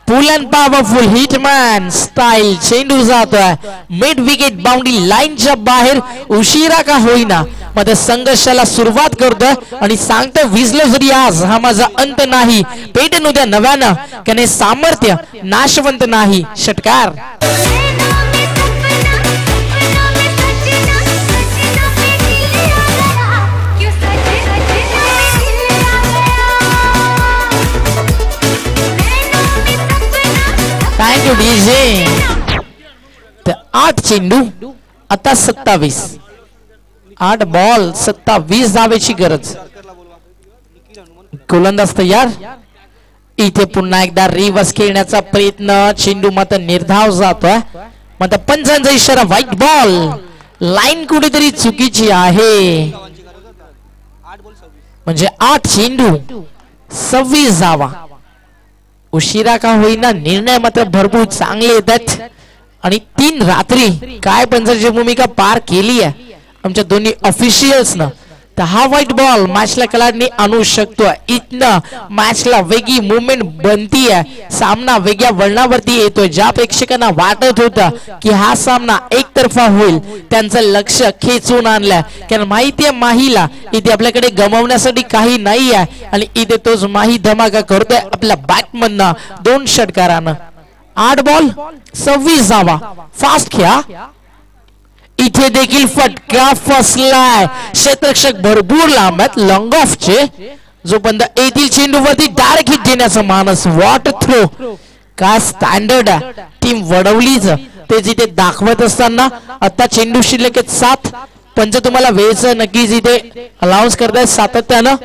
Full and powerful hitman style. चेंडू जातोय मिड विकेट बाउंड्री लाईनच्या बाहेर. उशिरा का होईना मग संघर्षाला सुरुवात करतोय आणि सांगतोय विजलो जरी आज हा माझा अंत नाही. पेटन उद्या नव्यानं त्याने सामर्थ्य नाशवंत नाही. षटकार. You DJ. तर 8 चेंडू आता 27. 8 बॉल 27 धावेची गरज. गोलंदाज तयार. इथे पुन्हा एकदा रिवर्स खेळण्याचा प्रयत्न. चेंडू मात्र निर्धाव जातोय. मात्र पंचांचा इशारा व्हाईट बॉल. लाईन कुठेतरी चुकीची आहे. म्हणजे 8 चेंडू 26 धावा. उशिरा का होईना निर्णय मात्र भरपूर चांगले येतात. आणि 3 रात्री काय पंचांची भूमिका पार केली आहे आमच्या दोन्ही ऑफिशियल्स न. तर हा व्हाईट बॉल मॅचला कलाडणी आणू शकतोय. इथनं मॅचला वेगळी मुवमेंट बनतीये. सामना वेगळ्या वळणावरती येतोय. ज्या प्रेक्षकांना वाटत होतं की हा सामना एकतर्फा होईल त्यांचं लक्ष खेचून आणलंय. कारण माहितीये माहीला इथे आपल्याकडे गमावण्यासाठी काही नाही आहे. आणि इथे तोच माही धमाका करतोय आपल्या बॅटमधनं 2 षटकारानं. 8 बॉल 26 धावा. फास्ट खेळा. इथे देखील फटका फसलाय. क्षेत्ररक्षक भरपूर लांब आहेत लॉंग ऑफचे. जोपर्यंत येथील चेंडूवरती डायरेक्ट हिट देण्याचा मानस. What throw. काय स्टँडर्ड आहे टीम वडवलीच ते जिथे दाखवत असताना. आता चेंडू शिल्लक 7. पंच तुम्हाला वेळेचं नक्कीच इथे अलाउन्स करतायत सातत्यानं.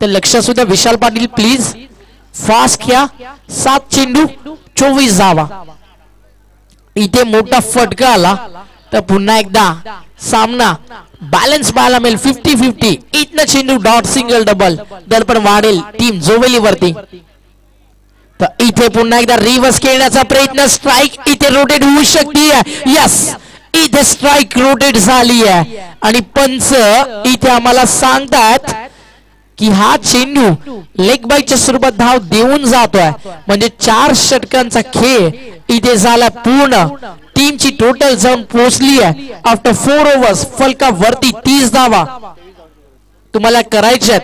ते लक्ष सुद्धा विशाल पाटील प्लीज. फास्ट खेळा. 7 चेंडू 24 धावा. इथे मोठा फटका आला तर पुन्हा एकदा सामना बॅलन्स पाहायला मिळेल. 50-50. इथनं चेंडू डॉट सिंगल डबल दडपण वाढेल टीम जोवेलीवरती. तर इथे पुन्हा एकदा रिव्हर्स खेळण्याचा प्रयत्न. स्ट्राईक इथे रोटेट होऊ शकते. यस इथे स्ट्राईक रोटेट झाली आहे. आणि पंच इथे आम्हाला सांगतात की हा चेंडू लेग बाईच्या स्वरूपात धाव देऊन जातोय. म्हणजे 4 षटकांचा खेळ इथे झाला पूर्ण. टीमची टोटल जाऊन पोहोचली आहे आफ्टर 4 ओव्हर्स. फलकावरती 30 धावा तुम्हाला करायच्यात.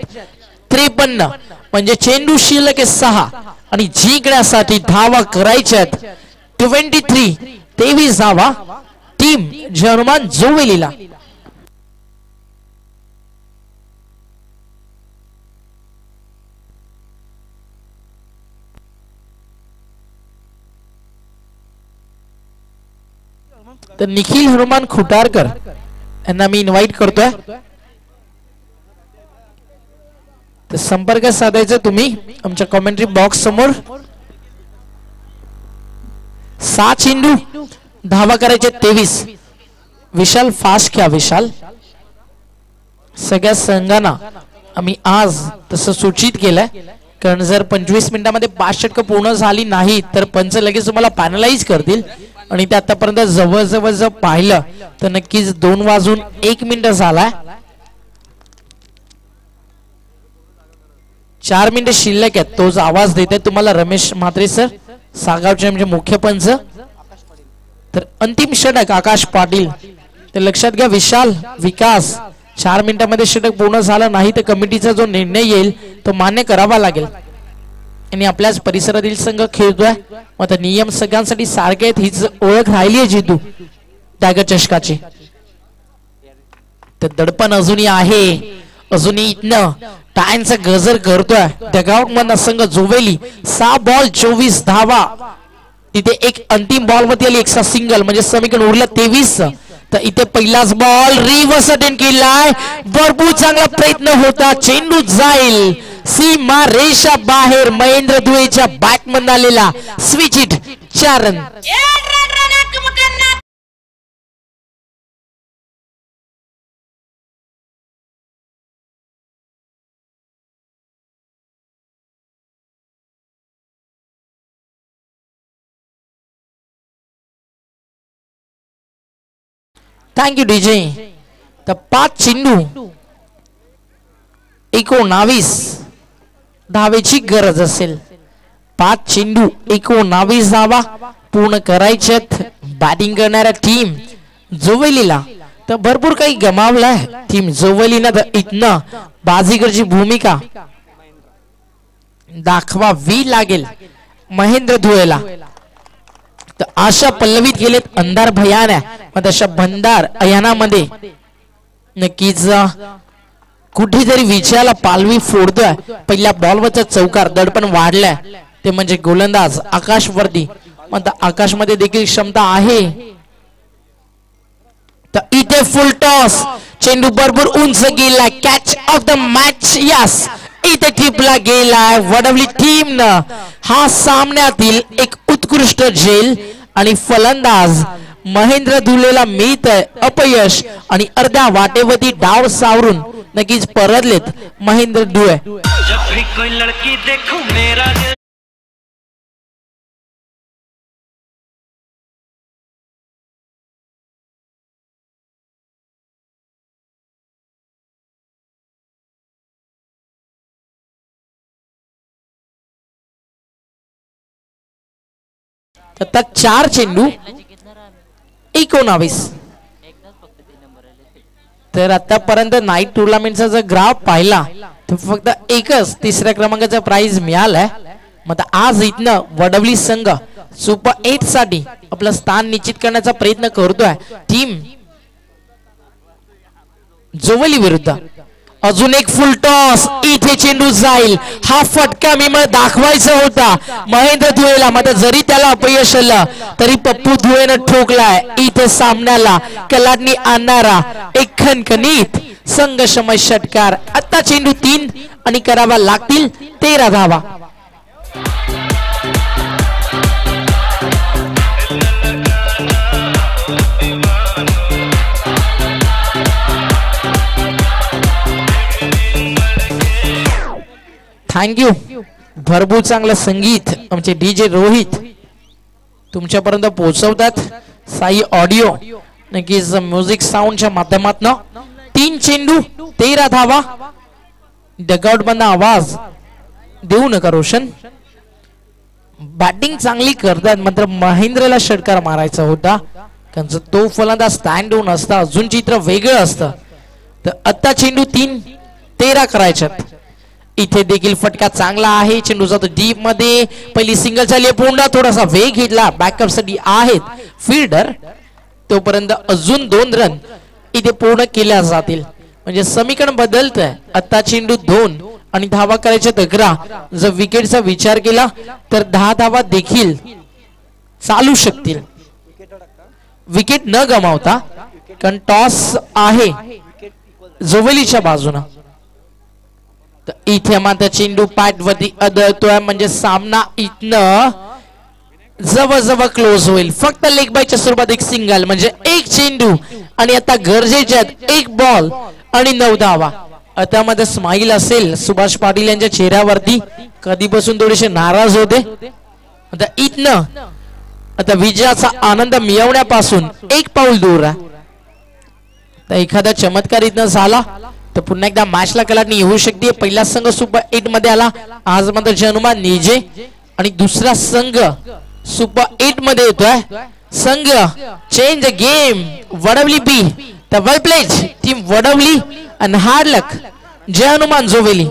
53 म्हणजे चेंडू शिल्लक 6 आणि जिंकण्यासाठी धावा करायच्यात 23 धावा टीम जर्मन जोवेलीला. तर निखिल हनुमान खुटारकर यांना मी इन्व्हाइट करतोय. तर संपर्क साधायचा तुम्ही आमच्या कमेंट्री बॉक्स समोर. 6 चेंडू धावा करायचे 23. विशाल फास्ट घ्या. विशाल सगळ्या संघांना आम्ही आज तसं सूचित केलंय. कारण जर 25 मिनिटांमध्ये 5 षटकं पूर्ण झाली नाही तर पंच लगेच तुम्हाला पॅनलाइज करतील. आणि ते आतापर्यंत जवळजवळ जर पाहिलं तर नक्कीच 2 वाजून 1 मिनिट झालाय. 4 मिनिटं शिल्लक आहेत. तोच आवाज देते तुम्हाला रमेश म्हात्रे सर सागावचे म्हणजे मुख्य पंच. तर अंतिम षटक आकाश पाटील. तर लक्षात घ्या विशाल विकास 4 मिनिटांमध्ये षटक पूर्ण झालं नाही तर कमिटीचा जो निर्णय येईल तो मान्य करावा लागेल. आणि आपल्याच परिसरातील संघ खेळतोय. मग नियम सगळ्यांसाठी सारखे आहेत. हीच ओळख राहिली आहे जितू टायगर चषकाची. तर दडपण अजूनही आहे. अजूनही इथनं टायनचा गजर करतोय डगआउट मधनं संघ जोवेली. 6 बॉल 24 धावा. तिथे एक अंतिम बॉल मध्ये आली एक्स्ट्रा सिंगल म्हणजे समीकरण उरलं 23. तर इथे पहिलाच बॉल रिव्हर्स अटेंड केलाय. भरपूर चांगला प्रयत्न होता. चेंडू जाईल सीमा रेषा बाहेर. महेंद्र दुएच्या बॅट मधून आलेला switch hit 4 run. Thank you DJ. तर 5 चेंडू 19 धावेची गरज असेल. 5 चेंडू 19 धावा पूर्ण करायच्यात बॅटिंग करणाऱ्या टीम जोवेलीला. तर भरपूर काही गमावलंय टीम जोवेलीनं. तर इथनं बाजीगरची भूमिका दाखवावी लागेल महेंद्र धुळेला. तर आशा पल्लवीत गेलेत अंधार भयाना. मग तशा भंडार अयानामध्ये नक्कीच कुठेतरी विजयाला पालवी फोडतोय. पहिल्या बॉलवरचा चौकार दडपण वाढलाय ते म्हणजे गोलंदाज आकाश वर्दी. मग आकाशमध्ये देखील क्षमता आहे. तर इथे फुल टॉस, चेंडू भरपूर उंच गेला, catch of the match. Yes, इथे टिपला गेलाय वडवली टीम न. हा सामन्यातील एक उत्कृष्ट झेल आणि फलंदाज महेंद्र धुलेला मिळत अपयश आणि अर्ध्या वाटेवरती डाव सावरून नक्कीच परतलेत महेंद्र धुळे. जब भी कोई लड़की देखूं मेरा दिल आता 4 चेंडू 19. तर आतापर्यंत नाईट टुर्नामेंटचा जर ग्राफ पाहिला तर फक्त एकच तिसऱ्या क्रमांकाचा प्राइज मिळालाय. मग आज इथनं वडवली संघ सुपर 8 साठी आपलं स्थान निश्चित करण्याचा प्रयत्न करतोय. टीम जोवली विरुद्ध अजून एक फुल टॉस, इथे चेंडू जाईल. हा फटका मी मला दाखवायचा होता महेंद्र धुळेला, मात्र जरी त्याला अपयश आलं तरी पप्पू धुळेनं ठोकलाय. इथे सामन्याला कलाटणी आणणारा एक खणखणीत संघर्षमय षटकार. आता चेंडू 3 आणि करावा लागतील 13 धावा. थँक्यू. भरपूर चांगलं संगीत आमचे डीजे रोहित तुमच्यापर्यंत पोहोचवतात. साई ऑडिओ नक्कीच म्युझिक साऊंडच्या माध्यमातून. 3 चेंडू 13 धावा. डगआउट बंद आवाज देऊ नका रोशन. बॅटिंग चांगली करतात, मात्र महेंद्रला षटकार मारायचा होता कारण तो फलंदाज स्टँड डाऊन असता अजून चित्र वेगळं असतं. तर आता चेंडू 3-13 करायच्यात. इथे देखील फटका चांगला आहे. चेंडू जातो डीप मध्ये. पहिली सिंगल झाली, पुन्हा थोडासा वेग घेतला. बॅकअप साठी आहेत फिल्डर. तोपर्यंत अजून 2 रन इथे पूर्ण केल्या जातील, म्हणजे समीकरण बदलतंय. आता चेंडू 2 आणि धावा करायच्या 11. जर विकेटचा विचार केला तर 10 धावा देखील चालू शकतील विकेट न गमावता, कारण टॉस आहे जोवेलीच्या बाजूला. इथे मात्र चेंडू पॅट वरती आदळतोय, म्हणजे सामना इथनं जवळजवळ क्लोज होईल. फक्त लेग बायच्या स्वरूपात एक सिंगल, म्हणजे एक चेंडू आणि आता गरजेच्यात 1 बॉल आणि 9 धावा. आता मध्ये स्माईल असेल सुभाष पाटील यांच्या चेहऱ्यावरती, कधीपासून थोडेसे नाराज होते. आता इथनं आता विजयाचा आनंद मिळवण्यापासून 1 पाऊल दूर आहे. तर एखादा चमत्कार इथनं झाला तर पुन्हा एकदा मॅचला कलाटणी येऊ शकते. पहिला संघ सुपर 8 मध्ये आला आज मात्र जनुमान निजे, आणि दुसरा संघ सुपर 8 मध्ये येतोय संघ चेंज द गेम वडवली बी. तर वेल प्लेड टीम वडवली आणि हार्ड लक जय हनुमान जोवेली.